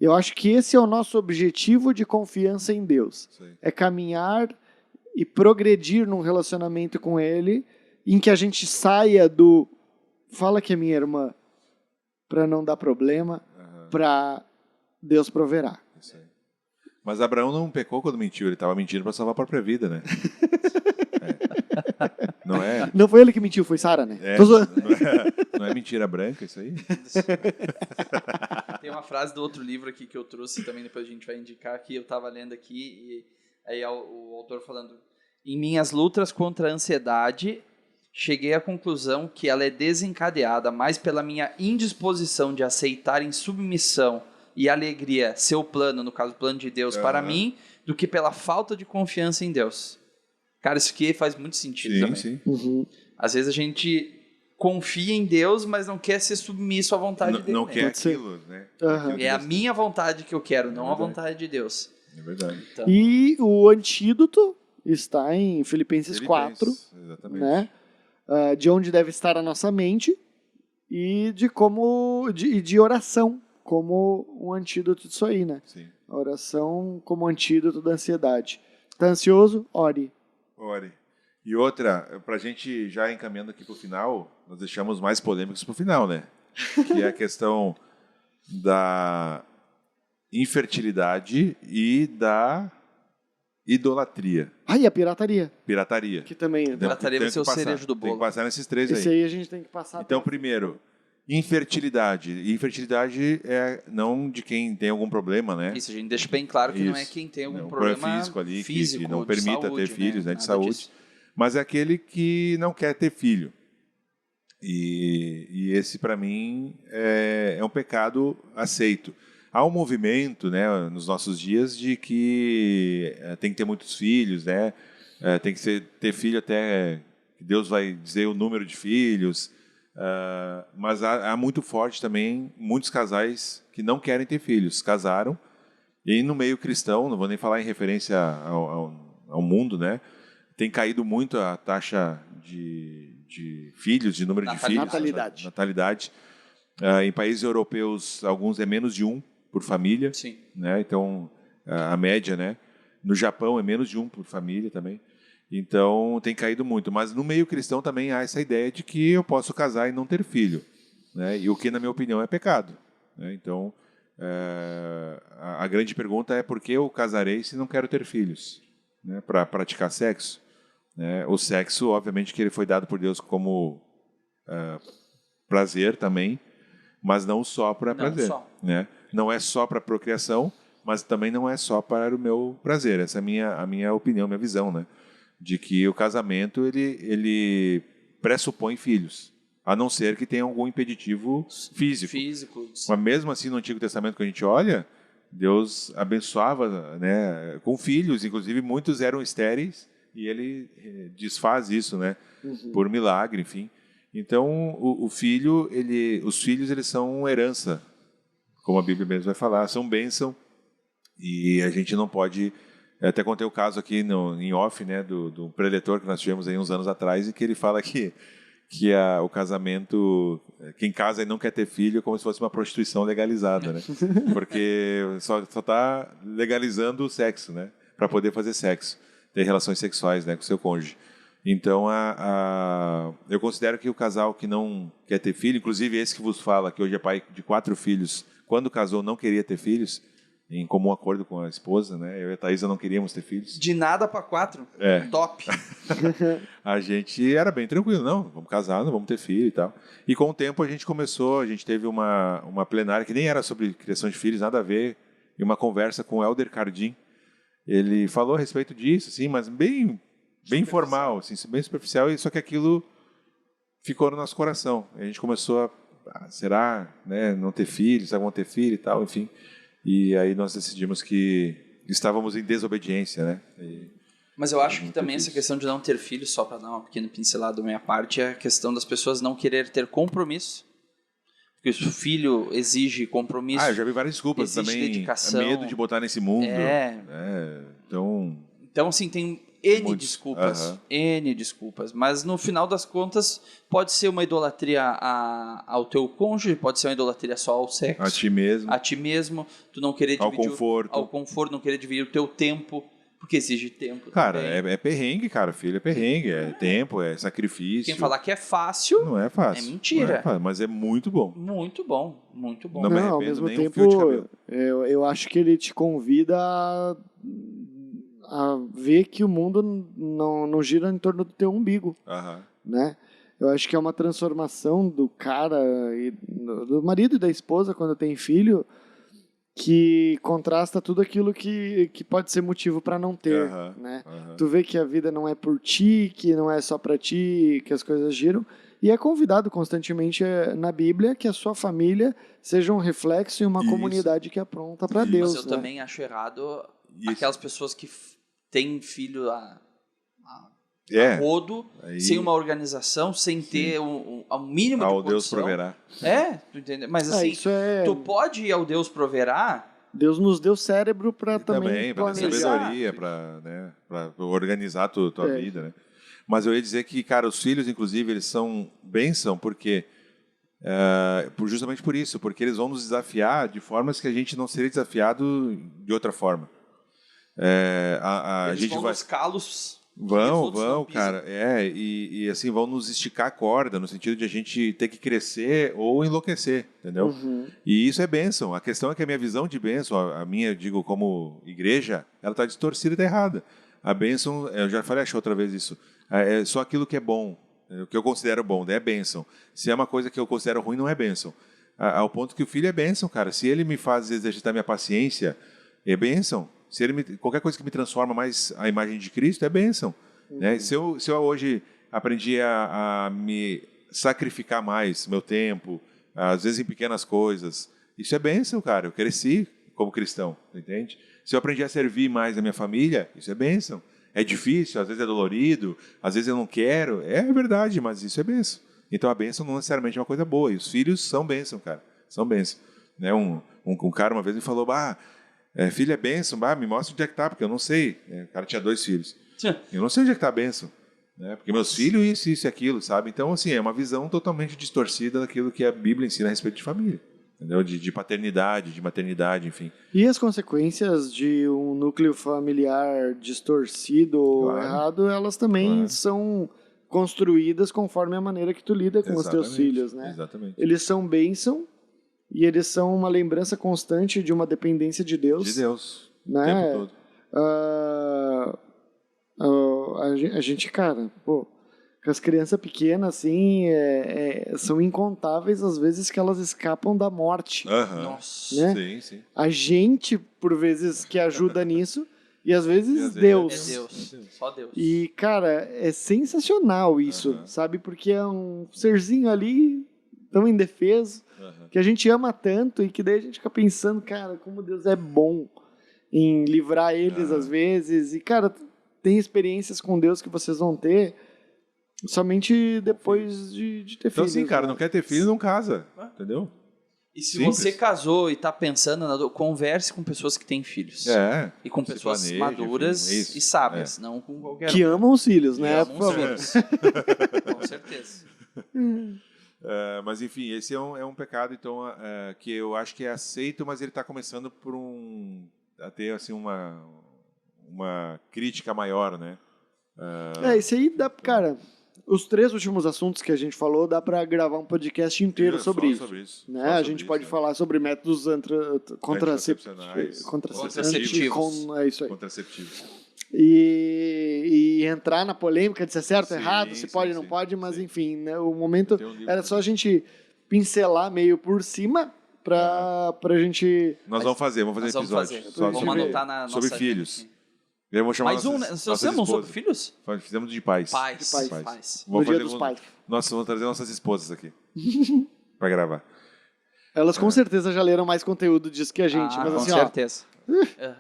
Eu acho que esse é o nosso objetivo de confiança em Deus. Sim. É caminhar e progredir num relacionamento com Ele, em que a gente saia do fala que é minha irmã, para não dar problema, para Deus proverá. Isso aí. Mas Abraão não pecou quando mentiu, ele estava mentindo para salvar a própria vida, né? Não é? Não foi ele que mentiu, foi Sara, né? Não é mentira branca isso aí? Tem uma frase do outro livro aqui que eu trouxe também, depois a gente vai indicar, que eu estava lendo aqui, e aí o autor falando: em minhas lutas contra a ansiedade, cheguei à conclusão que ela é desencadeada mais pela minha indisposição de aceitar em submissão e alegria seu plano, no caso o plano de Deus para mim, do que pela falta de confiança em Deus. Cara, isso aqui faz muito sentido também. Sim. Uhum. Às vezes a gente confia em Deus, mas não quer ser submisso à vontade dele. Não né? quer Pode ser. aquilo, né? Aham. Aquilo que É a Deus minha vontade que eu quero, não a verdade. vontade de Deus. tem. É verdade. Então, E o antídoto está em Filipenses 4, Exatamente. né? De onde deve estar a nossa mente e de oração como um antídoto disso aí, né? Sim. A oração como antídoto da ansiedade. Tá ansioso? Ore. Ore. E outra, pra gente já encaminhando aqui pro final, nós deixamos mais polêmicos pro final, né? Que é a questão da infertilidade e da idolatria, E a pirataria, pirataria. que também... Pirataria vai ser o cerejo do Tem bolo. que passar nesses três Esse aí. aí a gente tem que passar. Então, primeiro, infertilidade. E infertilidade é não de quem tem algum problema, né? Isso, a gente deixa bem claro que não é Isso. quem tem algum Um problema físico ali físico, que não de permita saúde, ter filhos, né, de Nada saúde. disso. Mas é aquele que não quer ter filho. E esse, para mim, é um pecado aceito. Há um movimento, né, nos nossos dias de que tem que ter muitos filhos, né? Tem que ter filho até que Deus vai dizer o número de filhos. Mas há muito forte também muitos casais que não querem ter filhos, casaram. E no meio cristão, não vou nem falar em referência ao mundo, né? Tem caído muito a taxa de filhos, de número de filhos. Natalidade. Em países europeus, alguns é menos de um por família. Sim. Né? Então, a média, né? No Japão é menos de um por família também. Então, tem caído muito. Mas no meio cristão também há essa ideia de que eu posso casar e não ter filho. Né? E o que, na minha opinião, é pecado. Né? Então, a grande pergunta é por que eu casarei se não quero ter filhos? Né? Para praticar sexo? Né? O sexo, obviamente, que ele foi dado por Deus como prazer também, mas não só para prazer. Só. Né? Não é só para procriação, mas também não é só para o meu prazer. Essa é a minha opinião, minha visão, né? De que o casamento ele pressupõe filhos, a não ser que tenha algum impeditivo físico. Mas mesmo assim, no Antigo Testamento que a gente olha, Deus abençoava, né, com filhos, inclusive muitos eram estéreis e ele desfaz isso, né, por milagre, enfim. Então, os filhos eles são herança, como a Bíblia mesmo vai falar, são bênção e a gente não pode. Até contei o caso aqui em off, né, do preletor que nós tivemos aí uns anos atrás, e que ele fala que o casamento, quem casa e não quer ter filho, é como se fosse uma prostituição legalizada, né? Porque só está legalizando o sexo, né, para poder fazer sexo, ter relações sexuais, né, com o seu cônjuge. Então, eu considero que o casal que não quer ter filho, inclusive esse que vos fala, que hoje é pai de 4 filhos, quando casou não queria ter filhos, em comum acordo com a esposa, né? Eu e a Thaisa não queríamos ter filhos. De nada para 4. Top. A gente era bem tranquilo, não, vamos casar, não vamos ter filho e tal. E com o tempo a gente teve uma plenária que nem era sobre criação de filhos, nada a ver, e uma conversa com o Helder Cardim. Ele falou a respeito disso, assim, mas bem informal, assim, bem superficial, e só que aquilo ficou no nosso coração. A gente começou será, né, não ter filhos, será que vão ter filho e tal, enfim. E aí nós decidimos que estávamos em desobediência, né? Mas eu acho que também essa questão de não ter filhos, só para dar uma pequena pincelada da minha parte, é a questão das pessoas não querer ter compromisso. Porque o filho exige compromisso. Eu já vi várias desculpas exige também. Dedicação. Medo de botar nesse mundo. Então, assim, tem N muitos, desculpas. N desculpas. Mas no final das contas, pode ser uma idolatria ao teu cônjuge, pode ser uma idolatria só ao sexo. A ti mesmo. Tu não querer dividir ao conforto, não querer dividir o teu tempo, porque exige tempo. Cara, também. é perrengue, cara. Filho é perrengue, é tempo, é sacrifício. Quem falar que é fácil, não é fácil. É mentira. Não é fácil, mas é muito bom. Muito bom, muito bom. Não me ao arrependo mesmo nem tempo, um fio de cabelo. eu acho que ele te convida a ver que o mundo não gira em torno do teu umbigo, né? Eu acho que é uma transformação do cara, do marido e da esposa quando tem filho, que contrasta tudo aquilo que pode ser motivo para não ter, né? Tu vê que a vida não é por ti, que não é só para ti, que as coisas giram, e é convidado constantemente na Bíblia que a sua família seja um reflexo e uma comunidade que apronta para Deus. Mas eu né? também acho errado aquelas pessoas que têm filho há a rodo, Aí- sem uma organização, sem ter um mínimo de Ao Deus condição. proverá. Tu entendeu? Mas assim, isso é... tu pode ir ao Deus proverá. Deus nos deu cérebro para também para ter planejar. sabedoria, para organizar tua É. vida, né? Mas eu ia dizer que, cara, os filhos, inclusive, eles são bênção porque justamente por isso, porque eles vão nos desafiar de formas que a gente não seria desafiado de outra forma. A Eles gente vão vai nos calos. que os vão, outros não pisam. cara, e assim vão nos esticar a corda no sentido de a gente ter que crescer ou enlouquecer, entendeu? Uhum. E isso é bênção. A questão é que a minha visão de bênção, a minha, digo, como igreja, ela está distorcida e está errada. A bênção, eu já falei, acho outra vez isso, é só aquilo que é bom, o que eu considero bom, é bênção. Se é uma coisa que eu considero ruim, não é bênção. Ao ponto que o filho é bênção, cara. Se ele me faz exercitar minha paciência, é bênção. Se ele qualquer coisa que me transforma mais a imagem de Cristo, é bênção. Né? Se eu hoje aprendi a me sacrificar mais meu tempo, às vezes em pequenas coisas, isso é bênção, cara. Eu cresci como cristão, entende? Se eu aprendi a servir mais a minha família, isso é bênção. É difícil, às vezes é dolorido, às vezes eu não quero. É verdade, mas isso é bênção. Então a bênção não necessariamente é uma coisa boa. E os filhos são bênção, cara. São bênção. Né? Um cara uma vez me falou, filho é bênção, me mostra onde é que tá, porque eu não sei. O cara tinha 2 filhos. Eu não sei onde é que tá a bênção. Né? Porque meus filhos, isso e aquilo, sabe? Então, assim, é uma visão totalmente distorcida daquilo que a Bíblia ensina a respeito de família. Entendeu? De paternidade, de maternidade, enfim. E as consequências de um núcleo familiar distorcido ou errado, elas também são construídas conforme a maneira que tu lida com os teus filhos, né? Exatamente. Eles são bênção e eles são uma lembrança constante de uma dependência de Deus. De Deus. Né? O tempo todo. A gente, cara, com as crianças pequenas, assim, são incontáveis as vezes que elas escapam da morte. Nossa. Né? Sim, sim. A gente, por vezes, que ajuda nisso, e às vezes É Deus. Deus. Só Deus. E, cara, é sensacional isso, sabe? Porque é um serzinho ali, tão indefeso, que a gente ama tanto e que daí a gente fica pensando, cara, como Deus é bom em livrar eles às vezes. E, cara, tem experiências com Deus que vocês vão ter somente depois de ter Então, filhos. assim, cara, né? não quer ter filho, não casa. Entendeu? E se Simples. você casou e está pensando, converse com pessoas que têm filhos. E com Se pessoas planeje, maduras enfim, isso. e sábias, não com qualquer Que amam os filhos, né? amam Por os favor. filhos. Com certeza. Mas, enfim, esse é um pecado, então, que eu acho que é aceito, mas ele está começando a ter, assim, uma crítica maior, né? Isso aí dá, cara, os 3 últimos assuntos que a gente falou, dá pra gravar um podcast inteiro sobre isso. Né? Só A sobre gente isso, pode né? falar sobre métodos Contracepcionais. Contraceptivos. É isso aí. Contraceptivos. E entrar na polêmica de se é certo ou Sim, errado, se pode ou não sim, pode, mas sim. enfim, né, o momento Tem um livro era só a gente pincelar meio por cima pra gente... Nós vamos fazer um Nós vamos episódio fazer. só Vamos anotar na sobre nossa filhos. agenda. Eu vou chamar Mais um, né? nossas Nós temos um sobre esposas. filhos? Fizemos de pais. Pais. No dia dos pais. Nós vamos trazer nossas esposas aqui para gravar. Elas com certeza já leram mais conteúdo disso que a gente, mas com assim, certeza.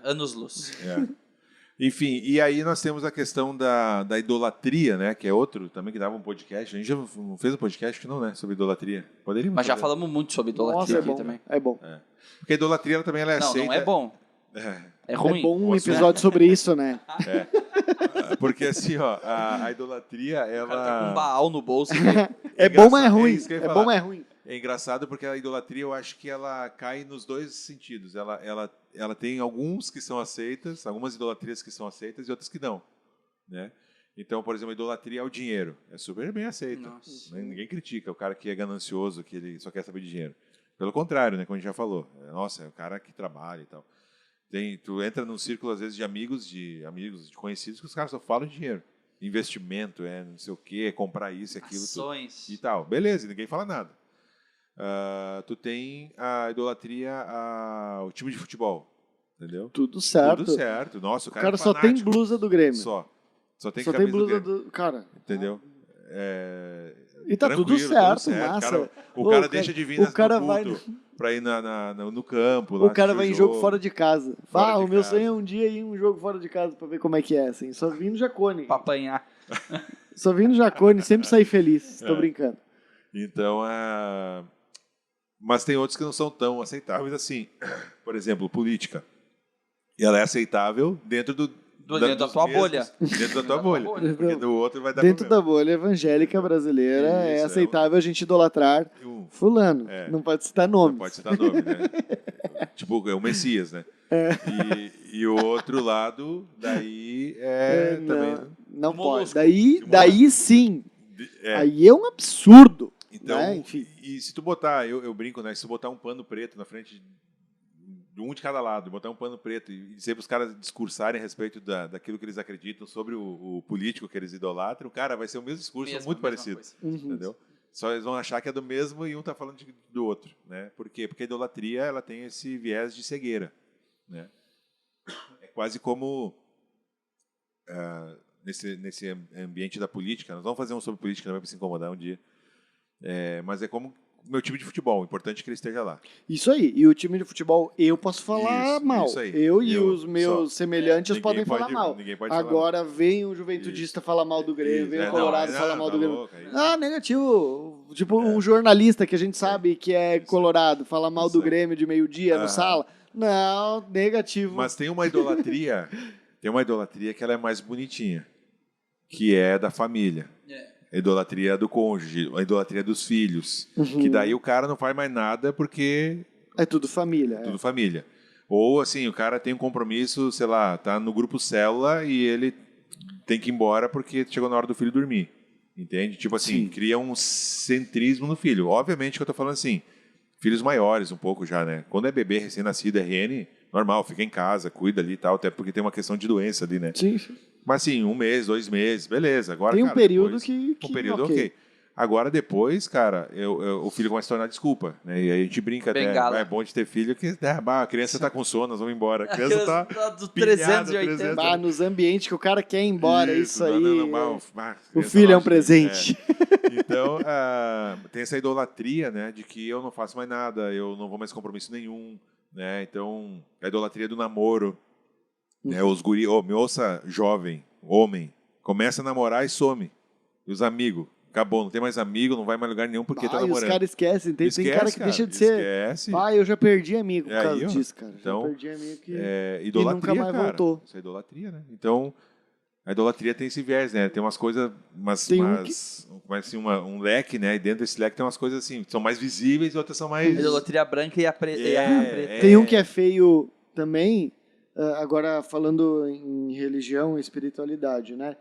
Anos-luz. Enfim, e aí nós temos a questão da idolatria, né? Que é outro também que dava um podcast. A gente já não fez um podcast, não, né? Sobre idolatria. Poderíamos Mas já fazer. falamos muito sobre idolatria nossa, é aqui bom, também. é bom. Porque a idolatria ela também ela é Não, aceita. não é bom. É ruim. É bom um episódio sobre isso, né? Porque assim, ó, a idolatria, O cara tá com um ela... Baal no bolso. É bom, mas é engraçado, ruim. isso que eu ia É falar. bom, mas é ruim. É engraçado porque a idolatria, eu acho que ela cai nos 2 sentidos. Ela tem alguns que são aceitas, algumas idolatrias que são aceitas e outras que não, né? Então, por exemplo, a idolatria ao dinheiro. É super bem aceita. Nossa. Né? Ninguém critica o cara que é ganancioso, que ele só quer saber de dinheiro. Pelo contrário, né? Como a gente já falou. Nossa, é o cara que trabalha e tal. Tu entra num círculo, às vezes, de amigos, de conhecidos, que os caras só falam de dinheiro. Investimento, não sei o quê, comprar isso, aquilo, Ações. tudo. E tal. Beleza, ninguém fala nada. Tu tem a idolatria ao time de futebol, entendeu? Tudo certo. Tudo certo. Nossa, o O cara, cara é só tem fanático. blusa do Grêmio. Só tem Só camisa tem blusa do Grêmio, do... Cara, entendeu? e tá tudo certo, massa. O cara deixa de vir o cara no vai culto pra ir no campo. Lá O cara assistir vai em jogo fora de casa. Fora de O meu casa. sonho é um dia ir em um jogo fora de casa pra ver como é que é, assim. Só vim no Jacone. Pra apanhar. Só vim no Jacone, sempre saí feliz. Tô brincando. Então, mas tem outros que não são tão aceitáveis assim. Por exemplo, política. E ela é aceitável dentro Dentro da dos tua mesmos- bolha. Dentro da tua bolha. Porque do outro vai dar Dentro problema. da bolha evangélica brasileira é Isso, aceitável a gente idolatrar fulano. É. Não pode citar nome. Não pode citar nome, né? Tipo, é o Messias, né? E o outro lado, daí também... Não pode. Molusco. Daí sim. É. Aí é um absurdo. Então, né? Enfim. e se tu botar, eu brinco, né? Se tu botar um pano preto na frente de um de cada lado, botar um pano preto e dizer para os caras discursarem a respeito daquilo que eles acreditam sobre o político que eles idolatram, cara, vai ser o mesmo discurso, muito parecido, entendeu? Só eles vão achar que é do mesmo e um tá falando do outro, né? Por quê? Porque a idolatria, ela tem esse viés de cegueira, né? É quase como nesse ambiente da política, nós vamos fazer um sobre política, não vai se incomodar um dia, mas é como o meu time de futebol, importante que ele esteja lá. Isso aí. E o time de futebol, eu posso falar mal. Isso aí. Eu e os meus semelhantes Ninguém podem falar pode- mal. ninguém pode falar Agora vem o juventudista falar mal do Grêmio, vem o Colorado falar mal do Grêmio. Louco, aí. Negativo. Tipo, um jornalista que a gente sabe que é colorado, fala mal do Grêmio de meio-dia no sala. Não, negativo. Mas tem uma idolatria que ela é mais bonitinha, que é da família. A idolatria do cônjuge, a idolatria dos filhos. Que daí o cara não faz mais nada porque É tudo família. tudo família. Ou assim, o cara tem um compromisso, sei lá, tá no grupo célula e ele tem que ir embora porque chegou na hora do filho dormir. Entende? Tipo assim, cria um centrismo no filho. Obviamente que eu tô falando assim, filhos maiores um pouco já, né? Quando é bebê recém-nascido, RN, normal, fica em casa, cuida ali e tal, até porque tem uma questão de doença ali, né? Sim. Mas assim, 1 mês, 2 meses, beleza. Agora, Tem um cara, período depois, que Um período ok. ok. Agora depois, cara, o filho começa a tornar desculpa, né? E aí a gente brinca Bengala. até, é bom de ter filho, que a criança tá com sono, nós vamos embora. A criança tá do pilhada, 380. Nos ambientes que o cara quer ir embora, isso aí. a O criança filho é um não- presente. Então, tem essa idolatria, né, de que eu não faço mais nada, eu não vou mais compromisso nenhum, né? Então, a idolatria do namoro, né? Os guri, me ouça, jovem, homem, começa a namorar e some. E os amigos, acabou, não tem mais amigo, não vai mais lugar nenhum porque tá Os namorando. caras esquecem. Tem Esquece, cara que deixa de ser. Esquece. Pai, eu já perdi amigo por É causa aí, ó. disso, cara. Então, já perdi amigo que. Idolatria, nunca mais cara. voltou. Isso é idolatria, né? Então, a idolatria tem esse viés, né? Tem umas coisas, Tem um leque, né? E dentro desse leque tem umas coisas assim, que são mais visíveis e outras são mais... A idolatria branca e a preta. Tem um que é feio também, agora falando em religião e espiritualidade, né?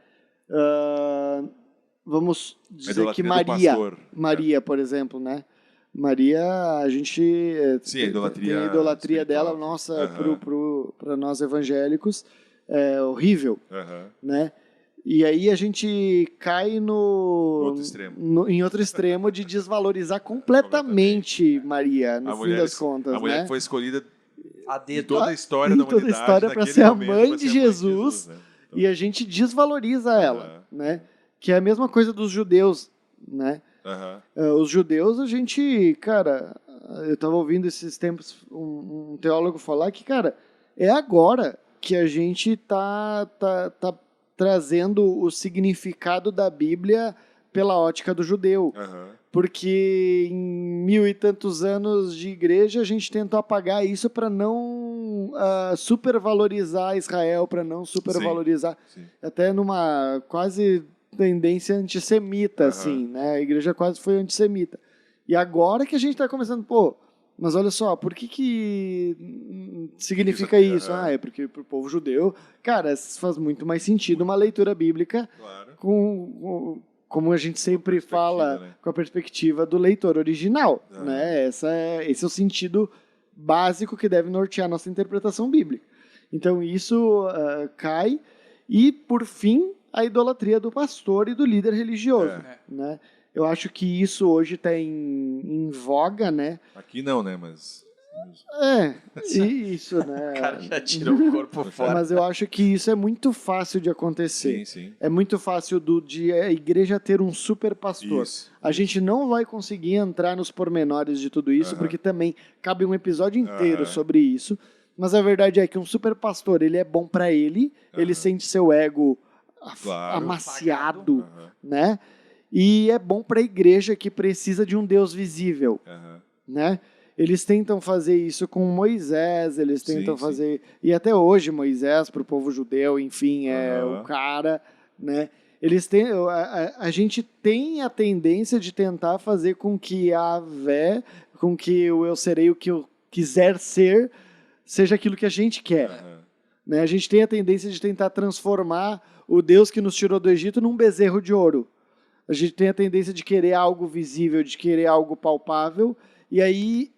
Vamos A dizer idolatria que do pastor. Maria, por exemplo, né? Maria, a gente Sim, a idolatria tem a idolatria espiritual. dela, nossa, Aham. para nós evangélicos, é horrível, Aham. né? E aí a gente cai No no outro extremo. em outro extremo de desvalorizar completamente Maria, no fim das contas, a mulher né? que foi escolhida A em dedo. toda a história Em da toda a humanidade, história pra naquele ser a momento, mãe pra de ser Jesus. né? E a gente desvaloriza ela, né? Que é a mesma coisa dos judeus, né? Aham. Os judeus, a gente, cara, eu estava ouvindo esses tempos um teólogo falar que, cara, é agora que a gente tá trazendo o significado da Bíblia pela ótica do judeu. Aham. Porque em 1000 e tantos anos de igreja a gente tentou apagar isso para não supervalorizar Israel, para não supervalorizar, Sim. até numa quase tendência antissemita, assim, né? A igreja quase foi antissemita. E agora que a gente está começando, mas olha só, por que significa isso? É porque para o povo judeu, cara, faz muito mais sentido uma leitura bíblica Claro. como a gente sempre fala, né? com a perspectiva do leitor original, né? Esse é o sentido básico que deve nortear a nossa interpretação bíblica. Então, isso cai. E, por fim, a idolatria do pastor e do líder religioso, né? Eu acho que isso hoje está em voga, né? Aqui não, né? Mas... Isso, né? O cara já tirou o corpo fora. Mas eu acho que isso é muito fácil de acontecer. Sim, sim. É muito fácil de a igreja ter um super pastor. Isso. A gente não vai conseguir entrar nos pormenores de tudo isso, porque também cabe um episódio inteiro sobre isso. Mas a verdade é que um super pastor, ele é bom para ele, ele sente seu ego Claro. amaciado, Aham, né? E é bom para a igreja que precisa de um Deus visível, aham. né? Eles tentam fazer isso com Moisés, eles tentam Sim. fazer... E até hoje Moisés, para o povo judeu, enfim, é o Aham. cara, né? Eles têm, a gente tem a tendência de tentar fazer com que a Vé, com que o eu serei o que eu quiser ser, seja aquilo que a gente quer. Aham. Né? A gente tem a tendência de tentar transformar o Deus que nos tirou do Egito num bezerro de ouro. A gente tem a tendência de querer algo visível, de querer algo palpável, e aí,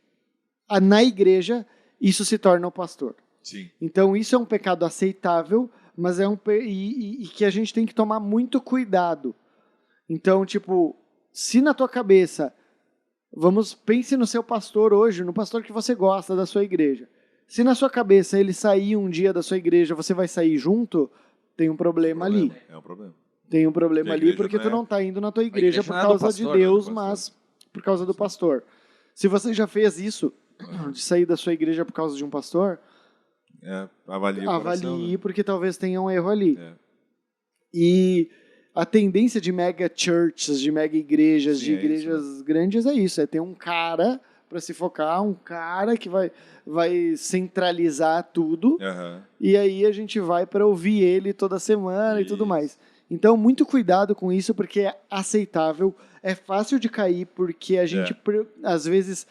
na igreja, isso se torna o pastor. Sim. Então, isso é um pecado aceitável, mas é e que a gente tem que tomar muito cuidado. Então, tipo, se na tua cabeça, pense no seu pastor hoje, no pastor que você gosta da sua igreja. Se na sua cabeça ele sair um dia da sua igreja, você vai sair junto, tem um problema ali. É um problema. Tem um problema Porque a ali igreja porque não tu é- não tá indo na tua igreja igreja por não é do causa pastor, de Deus, do pastor. mas por causa do pastor. Se você já fez isso, de sair da sua igreja por causa de um pastor, Avalie o coração, avalie, né? porque talvez tenha um erro ali. É. E a tendência de mega churches, de mega igrejas, Sim, de é isso, igrejas grandes é isso, é ter um cara para se focar, um cara que vai centralizar tudo, Aham. e aí a gente vai para ouvir ele toda semana e tudo Isso. mais. Então, muito cuidado com isso, porque é aceitável, é fácil de cair, porque a gente, às vezes,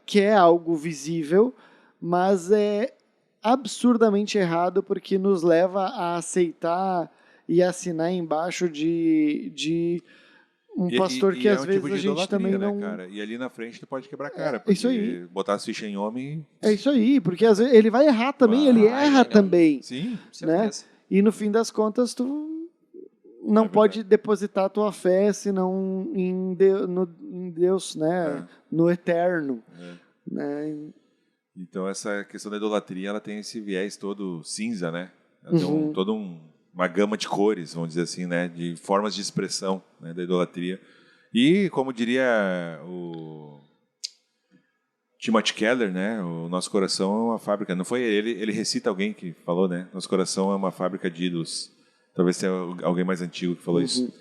quer algo visível, mas é absurdamente errado, porque nos leva a aceitar e assinar embaixo de um pastor que, às um vezes, tipo de a gente idolatria, também né, não... cara? E ali na frente tu pode quebrar a cara. isso porque aí. Botar as fichas em homem. É isso aí, porque às vezes ele vai errar também, ele Vai, erra não. também. Sim. Com certeza. E no fim das contas, tu não pode depositar a tua fé senão em Deus, né? No eterno. Né? Então essa questão da idolatria, ela tem esse viés todo cinza, né? Ela tem uma gama de cores, vamos dizer assim, né? De formas de expressão, né? Da idolatria. E como diria o Timothy Keller, né? O nosso coração é uma fábrica. Não foi ele recita alguém que falou, né? Nosso coração é uma fábrica de ídolos. Talvez tenha alguém mais antigo que falou isso.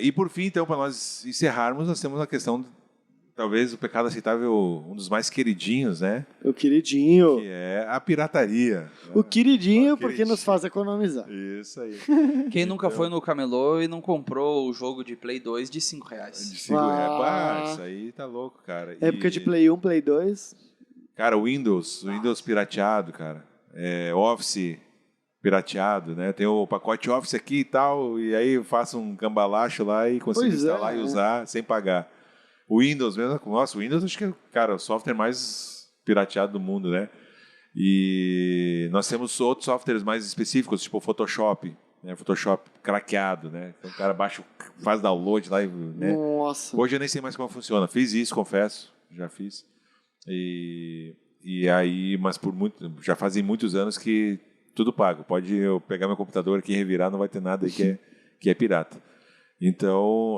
E por fim, então, para nós encerrarmos, nós temos a questão, talvez o pecado aceitável, um dos mais queridinhos, né? O queridinho. Que é a pirataria. O queridinho, O porque queridinho. nos faz economizar. Isso aí. Quem nunca foi no camelô e não comprou o jogo de Play 2 de R$5? De 5 reais. Isso aí tá louco, cara. Época de Play 1, Play 2. Cara, o Windows pirateado, cara. Office pirateado, né? Tem o pacote Office aqui e tal, e aí eu faço um cambalacho lá e consigo Pois é, instalar e usar sem pagar. O Windows mesmo, nossa, o Windows acho que é, cara, o software mais pirateado do mundo, né? E nós temos outros softwares mais específicos, tipo o Photoshop, né? Photoshop craqueado, né? Então o cara baixa, faz download lá, né? Nossa. Hoje eu nem sei mais como funciona. Fiz isso, confesso, já fiz. E aí, mas já fazem muitos anos que tudo pago. Pode eu pegar meu computador aqui e revirar, não vai ter nada aí que é pirata. Então,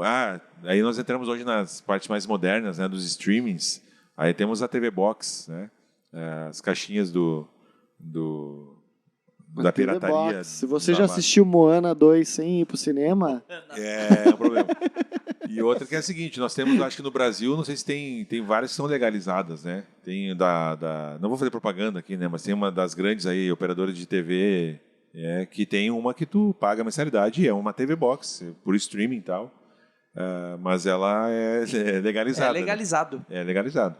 aí nós entramos hoje nas partes mais modernas, né, dos streamings. Aí temos a TV Box, né, as caixinhas da pirataria. Box. Se você já assistiu Moana 2 sem ir pro cinema... É um problema. E outra que é a seguinte, nós temos, acho que no Brasil, não sei se tem várias que são legalizadas, né? Tem não vou fazer propaganda aqui, né? Mas tem uma das grandes aí, operadoras de TV, que tem uma que tu paga a mensalidade, é uma TV Box, por streaming e tal. Mas ela é legalizada. É legalizado. Né? É legalizado.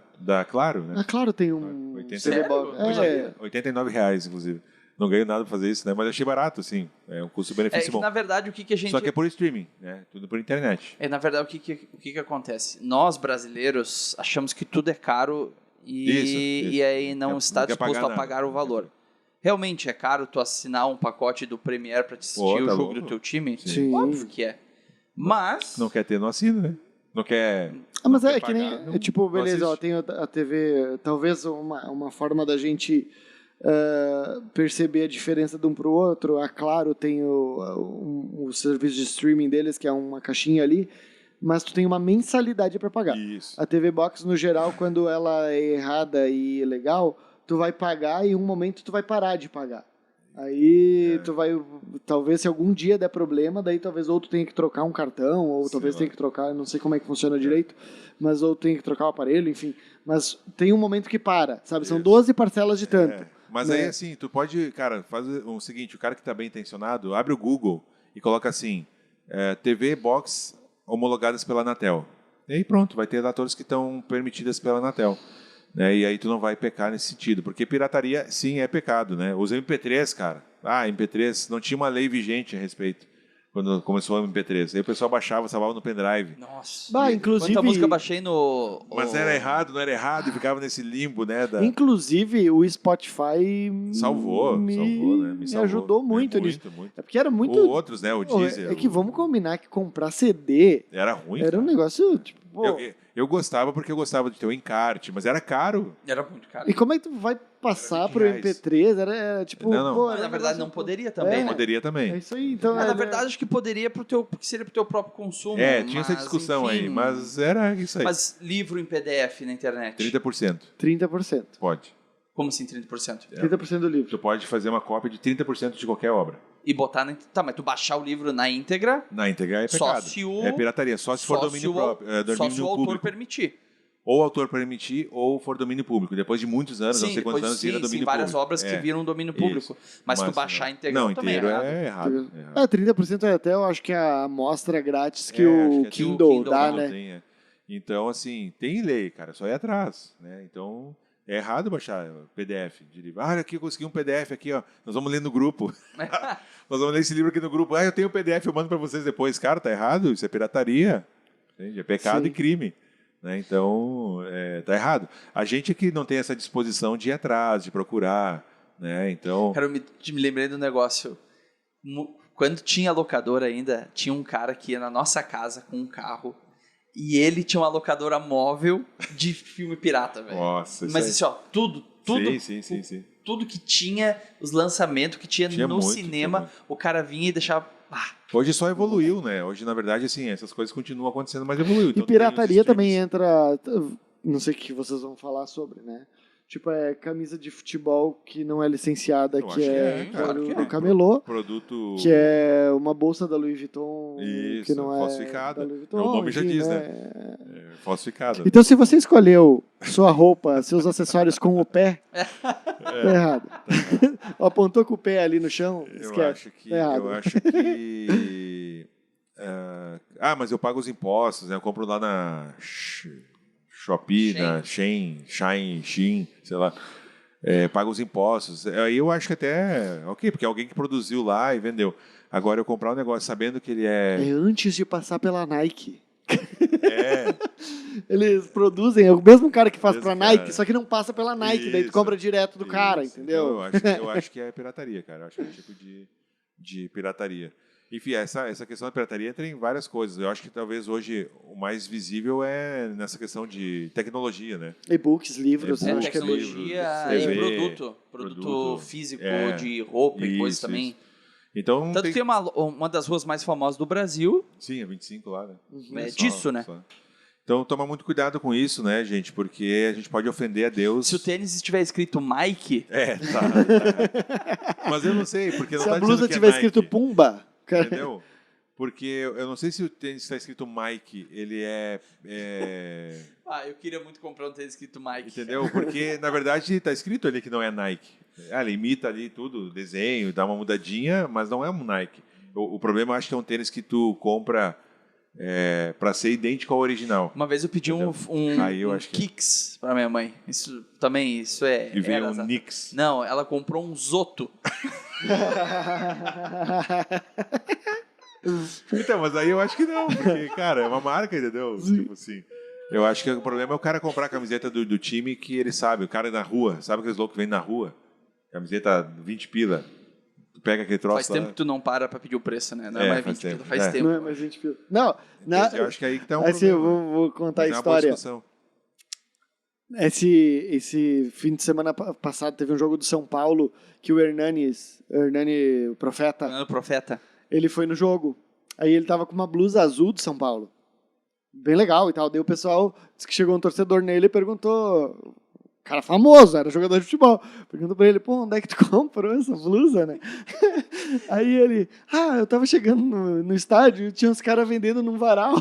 Claro, né? Claro, tem um... 80, R$89, inclusive. Não ganho nada pra fazer isso, né? Mas eu achei barato, assim. É um custo-benefício bom. Na verdade, o que a gente... Só que é por streaming, né? Tudo por internet. Na verdade, o que acontece? Nós, brasileiros, achamos que tudo é caro e aí não está disposto a pagar o valor. Realmente é caro tu assinar um pacote do Premiere pra te assistir o jogo do teu time? Sim. Óbvio que é. Mas... Não quer ter, não assina, né? Não quer... mas não é quer que nem... pagar, não- tipo, não beleza, assiste. tem a TV... Talvez uma forma da gente... perceber a diferença de um para o outro. A Claro tem o serviço de streaming deles, que é uma caixinha ali, mas tu tem uma mensalidade para pagar. Isso. A TV Box, no geral, quando ela é errada e ilegal, tu vai pagar e em um momento tu vai parar de pagar. Aí tu vai, talvez se algum dia der problema, daí talvez ou tu tenha que trocar um cartão, ou talvez tenha que trocar, não sei como é que funciona direito, mas ou tenha que trocar o aparelho, enfim. Mas tem um momento que para, sabe? São 12 parcelas de tanto. Mas aí assim, tu pode, cara, fazer o seguinte, o cara que tá bem intencionado, abre o Google e coloca assim, TV Box homologadas pela Anatel. E aí pronto, vai ter lá todas que estão permitidas pela Anatel. Né? E aí tu não vai pecar nesse sentido, porque pirataria sim é pecado, né? Os MP3, cara, MP3 não tinha uma lei vigente a respeito quando começou o MP3. Aí o pessoal baixava, salvava no pendrive. Nossa. Inclusive, quanta música eu baixei no... Mas era errado, não era errado, e ficava nesse limbo, né? Inclusive, o Spotify salvou, né? Me salvou. ajudou muito nisso. Muito. É porque era muito... Ou outros, né? O Deezer. É que vamos combinar que comprar CD... Era ruim, Era um negócio, tipo... Eu gostava porque eu gostava de ter o encarte, mas era caro. Era muito caro. E como é que tu vai passar pro MP3? Era tipo... Não. Pô, Mas, na verdade, não poderia também, né? Poderia também. É isso aí, então... Na verdade, acho que poderia porque seria pro teu próprio consumo. Tinha essa discussão enfim, aí, mas era isso aí. Mas livro em PDF na internet? 30%. 30%. Pode. Como assim 30%? 30% do livro. Tu pode fazer uma cópia de 30% de qualquer obra. E botar na... Tá, mas tu baixar o livro na íntegra... Na íntegra é Só pecado. se o... É pirataria, só se for domínio próprio. Só se o autor público. permitir. Ou o autor permitir, ou for domínio público. Depois de muitos anos, não sei quantos anos, vira domínio público. várias obras que viram domínio público. Mas tu baixar integral também inteiro é errado. é errado. 30% é até, eu acho que é a amostra grátis que acho o que Kindle dá, Kindle né? tem, Então, assim, tem lei, cara, só ir atrás, né? Então, é errado baixar PDF de livro. Aqui eu consegui um PDF aqui, ó. Nós vamos ler no grupo. Nós vamos ler esse livro aqui no grupo. Eu tenho o PDF, eu mando para vocês depois. Cara, tá errado, isso é pirataria. Entende? É pecado e crime. Né? Então, tá errado. A gente aqui não tem essa disposição de ir atrás, de procurar, né? Então... Cara, eu me lembrei do negócio. Quando tinha locadora ainda, tinha um cara que ia na nossa casa com um carro e ele tinha uma locadora móvel de filme pirata, velho. Nossa, mas assim, ó, tudo. Sim. Tudo que tinha, os lançamentos que tinha no cinema, o cara vinha e deixava... Hoje só evoluiu, né? Hoje, na verdade, assim, essas coisas continuam acontecendo, mas evoluiu. Então, e pirataria também entra... Não sei o que vocês vão falar sobre, né? Tipo, camisa de futebol que não é licenciada, Eu acho que é, do Camelô. Produto... Que é uma bolsa da Louis Vuitton Isso, que não é falsificada. da Louis Vuitton, O nome já enfim, diz, né? Falsificada. Então, se você escolheu sua roupa, seus acessórios com o pé, tá errado. Apontou com o pé ali no chão, esquece. Eu acho que... mas eu pago os impostos, né? Eu compro lá na Shopee, na Shein, sei lá. Pago os impostos. Aí eu acho que até... Ok, porque é alguém que produziu lá e vendeu. Agora, eu comprar um negócio sabendo que ele é... É antes de passar pela Nike. Eles produzem, é o mesmo cara que faz pra Nike, só que não passa pela Nike, daí tu compra direto do cara, entendeu? Então, eu acho que é pirataria, cara. Eu acho que é um tipo de pirataria. Enfim, essa questão da pirataria entra em várias coisas. Eu acho que talvez hoje o mais visível é nessa questão de tecnologia, né? E-books, livros, acho que é tecnologia e produto físico, de roupa e coisa também. Então, Tanto que é uma das ruas mais famosas do Brasil. Sim, a 25 lá, né? É disso, né? Então, toma muito cuidado com isso, né, gente? Porque a gente pode ofender a Deus. Se o tênis estiver escrito Mike... Tá. Mas eu não sei, porque não se tá a blusa dizendo tiver escrito Pumba... Entendeu? Porque eu não sei se o tênis está escrito Mike, ele eu queria muito comprar um tênis escrito Mike. Entendeu? Porque, na verdade, está escrito ali que não é Nike. Ele imita ali tudo, desenho, dá uma mudadinha, mas não é um Nike. O problema, eu acho que é um tênis que tu compra para ser idêntico ao original. Uma vez eu pedi um Kicks para minha mãe. Isso é... E veio um Nix. Não, ela comprou um Zoto. Então, mas aí eu acho que não, porque, cara, é uma marca, entendeu? Tipo assim, eu acho que o problema é o cara comprar a camiseta do time que ele sabe, o cara na rua, sabe aqueles loucos que vêm na rua? Camiseta 20 pila, tu pega aquele troço Faz tempo que tu não para pra pedir o preço, né? Não é mais 20 pila, faz tempo. Não é mais 20 pila. Não, eu acho que aí que tá um assim, problema. eu vou contar a história. Esse fim de semana passado teve um jogo do São Paulo que o Hernani, o Profeta, ele foi no jogo. Aí ele tava com uma blusa azul do São Paulo. Bem legal e tal. Daí o pessoal disse que chegou um torcedor nele e perguntou: cara famoso, era jogador de futebol. Pergunto pra ele, pô, onde é que tu comprou essa blusa, né? Aí ele, eu tava chegando no estádio e tinha uns caras vendendo num varal.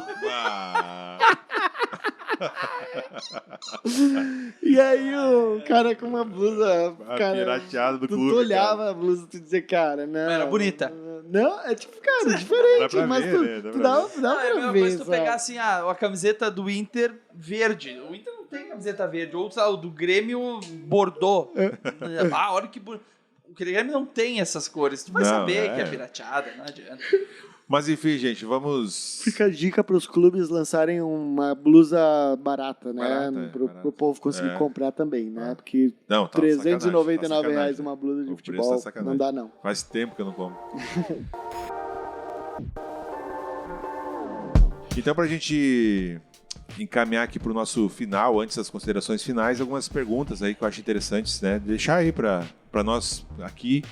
E aí o cara com uma blusa, cara, pirateada do clube. Tu olhava a blusa e tu dizia, cara, não. Era bonita. Não, é tipo, cara, diferente, mas tu dá pra ver. Mas tu pegar assim, a camiseta do Inter verde. O Inter não tem camiseta verde. Ou o do Grêmio Bordeaux. Olha que bonito. O Grêmio não tem essas cores. Tu vai saber que é pirateada, não adianta. Mas enfim, gente, vamos... Fica a dica para os clubes lançarem uma blusa barata, né? Pro povo conseguir comprar também, né? Porque não, tá R$399 uma blusa de futebol não dá, não. Faz tempo que eu não compro. Então, pra gente encaminhar aqui pro nosso final, antes das considerações finais, algumas perguntas aí que eu acho interessantes, né? Deixar aí para nós aqui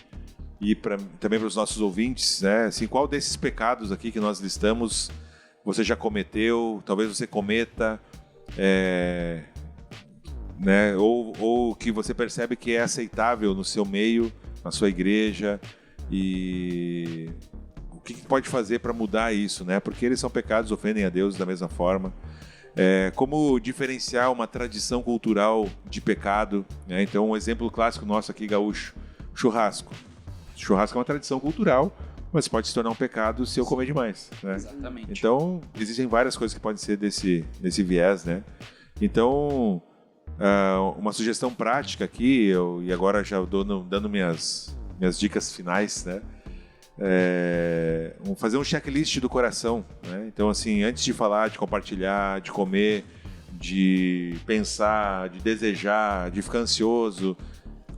e também para os nossos ouvintes, né? Assim, qual desses pecados aqui que nós listamos você já cometeu, talvez você cometa, né? Ou que você percebe que é aceitável no seu meio, na sua igreja, e o que pode fazer para mudar isso, né? Porque eles são pecados, ofendem a Deus da mesma forma. Como diferenciar uma tradição cultural de pecado, né? Então, um exemplo clássico nosso aqui, gaúcho, churrasco. Churrasco é uma tradição cultural, mas pode se tornar um pecado se eu comer demais, né? Exatamente. Então, existem várias coisas que podem ser desse viés, né? Então, uma sugestão prática aqui, e agora já dando minhas dicas finais, né? Fazer um checklist do coração, né? Então, assim, antes de falar, de compartilhar, de comer, de pensar, de desejar, de ficar ansioso,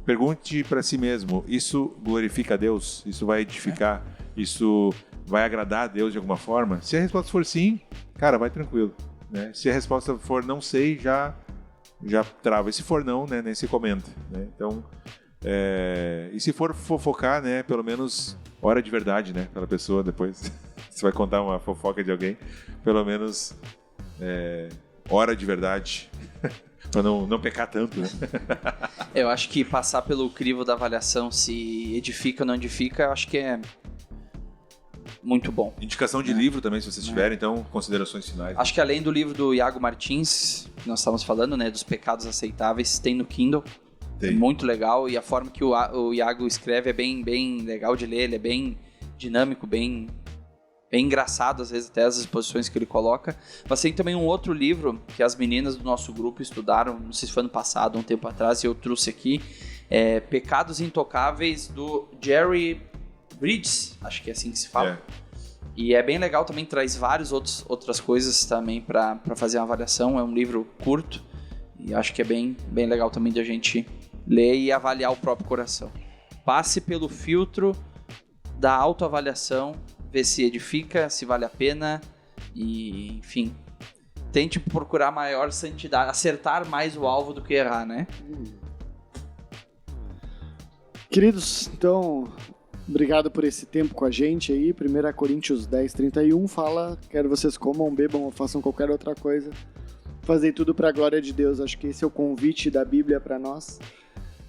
pergunte para si mesmo: isso glorifica a Deus? Isso vai edificar? Isso vai agradar a Deus de alguma forma? Se a resposta for sim, cara, vai tranquilo, né? Se a resposta for não sei, já trava. E se for não, né, nem se comenta, né? Então, e se for fofocar, né, pelo menos hora de verdade, né, pela pessoa depois. Você vai contar uma fofoca de alguém, pelo menos hora de verdade. Pra não pecar tanto, né? Eu acho que passar pelo crivo da avaliação, se edifica ou não edifica, eu acho que é muito bom. Indicação de livro também, se vocês tiverem, então, considerações finais. Acho que além do livro do Iago Martins, que nós estávamos falando, né, dos pecados aceitáveis, tem no Kindle. Tem. É muito legal, e a forma que o Iago escreve é bem, bem legal de ler, ele é bem dinâmico, bem engraçado, às vezes, até as exposições que ele coloca. Mas tem também um outro livro que as meninas do nosso grupo estudaram, não sei se foi ano passado, um tempo atrás, e eu trouxe aqui, Pecados Intocáveis, do Jerry Bridges, acho que é assim que se fala. E é bem legal também, traz várias outras coisas também para fazer uma avaliação. É um livro curto e acho que é bem, bem legal também de a gente ler e avaliar o próprio coração. Passe pelo filtro da autoavaliação, ver se edifica, se vale a pena e, enfim, tente procurar maior santidade, acertar mais o alvo do que errar, né? Queridos, então, obrigado por esse tempo com a gente aí. 1 Coríntios 10:31 fala: quer vocês comam, bebam ou façam qualquer outra coisa, fazei tudo para a glória de Deus. Acho que esse é o convite da Bíblia para nós,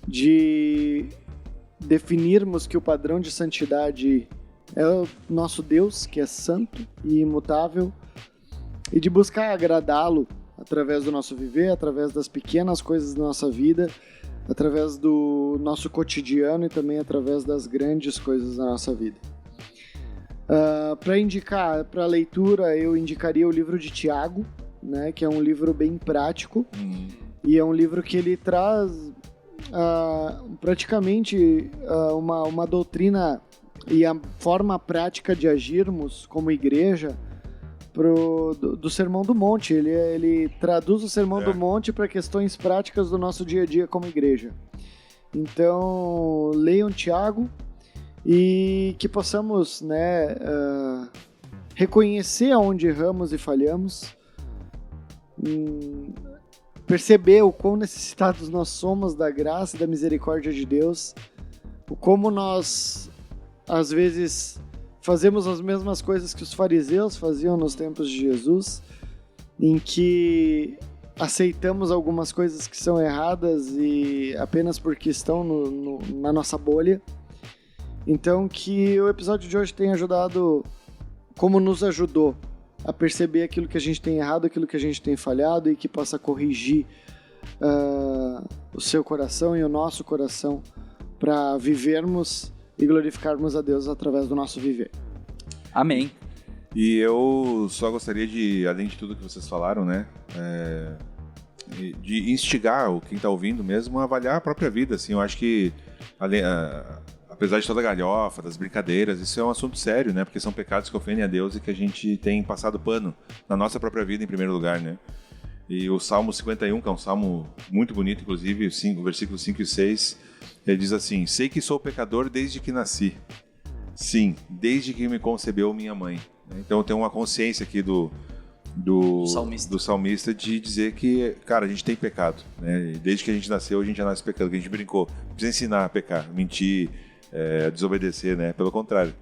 de definirmos que o padrão de santidade é o nosso Deus, que é santo e imutável, e de buscar agradá-lo através do nosso viver, através das pequenas coisas da nossa vida, através do nosso cotidiano e também através das grandes coisas da nossa vida. Para indicar, para leitura, eu indicaria o livro de Tiago, né, que é um livro bem prático, e é um livro que ele traz praticamente uma doutrina e a forma prática de agirmos como igreja do Sermão do Monte. Ele traduz o Sermão do Monte para questões práticas do nosso dia a dia como igreja. Então, leiam Tiago e que possamos, né, reconhecer onde erramos e falhamos, perceber o quão necessitados nós somos da graça e da misericórdia de Deus, o como nós às vezes fazemos as mesmas coisas que os fariseus faziam nos tempos de Jesus, em que aceitamos algumas coisas que são erradas e apenas porque estão na nossa bolha. Então, que o episódio de hoje tenha ajudado, como nos ajudou, a perceber aquilo que a gente tem errado, aquilo que a gente tem falhado, e que possa corrigir o seu coração e o nosso coração para vivermos e glorificarmos a Deus através do nosso viver. Amém. E eu só gostaria de, além de tudo que vocês falaram, né, de instigar quem está ouvindo mesmo a avaliar a própria vida. Assim, eu acho que, apesar de toda a galhofa, das brincadeiras, isso é um assunto sério, né, porque são pecados que ofendem a Deus e que a gente tem passado pano na nossa própria vida em primeiro lugar, né. E o Salmo 51, que é um salmo muito bonito, inclusive, o versículo 5 e 6, ele diz assim: sei que sou pecador desde que nasci. Sim, desde que me concebeu minha mãe. Então eu tenho uma consciência aqui do salmista de dizer que, cara, a gente tem pecado, né? Desde que a gente nasceu, a gente já nasce pecando, que a gente brincou. Não precisa ensinar a pecar, mentir, desobedecer, né? Pelo contrário.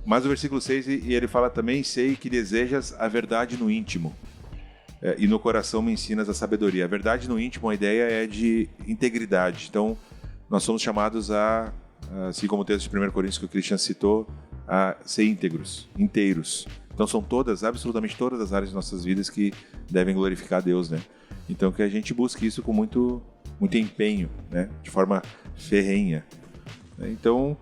Mas o versículo 6, e ele fala também: sei que desejas a verdade no íntimo, e no coração me ensinas a sabedoria. A verdade no íntimo, a ideia é de integridade. Então, nós somos chamados a, assim como o texto de 1 Coríntios que o Christian citou, a ser íntegros, inteiros. Então são absolutamente todas as áreas de nossas vidas que devem glorificar a Deus, né? Então que a gente busque isso com muito empenho, né? De forma ferrenha. Então,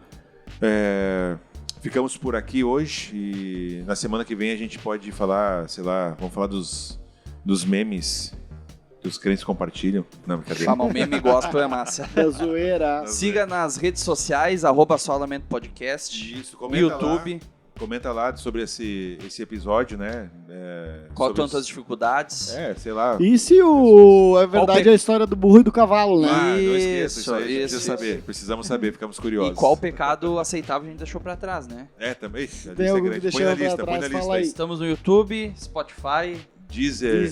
ficamos por aqui hoje, e na semana que vem a gente pode falar, sei lá, vamos falar dos memes que os crentes compartilham. Não, brincadeira. Chama o meme gospel é massa. Da zoeira. Siga nas redes sociais, @Solamento Podcast. Isso, no YouTube. Comenta lá sobre esse episódio, né? Qual tantas dificuldades. Sei lá. E se a verdade é a história do burro e do cavalo, né? Não esqueça, isso aí a gente precisa saber. Precisamos saber, ficamos curiosos. E qual pecado aceitável a gente deixou pra trás, né? Também. Tem algum que deixou pra trás, põe na lista fala aí. Estamos no YouTube, Spotify, Deezer,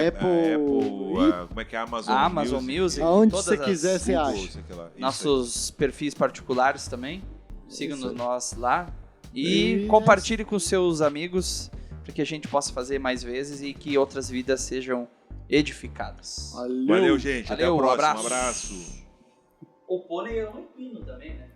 Apple, como é que é? Amazon Music. Aonde todas você quiser, você Google, acha. Nossos perfis particulares também. Sigam-nos nós lá. E Isso. compartilhe com seus amigos para que a gente possa fazer mais vezes e que outras vidas sejam edificadas. Valeu, gente. Até o próximo. Abraço. Um abraço. O pônei é um pino também, né?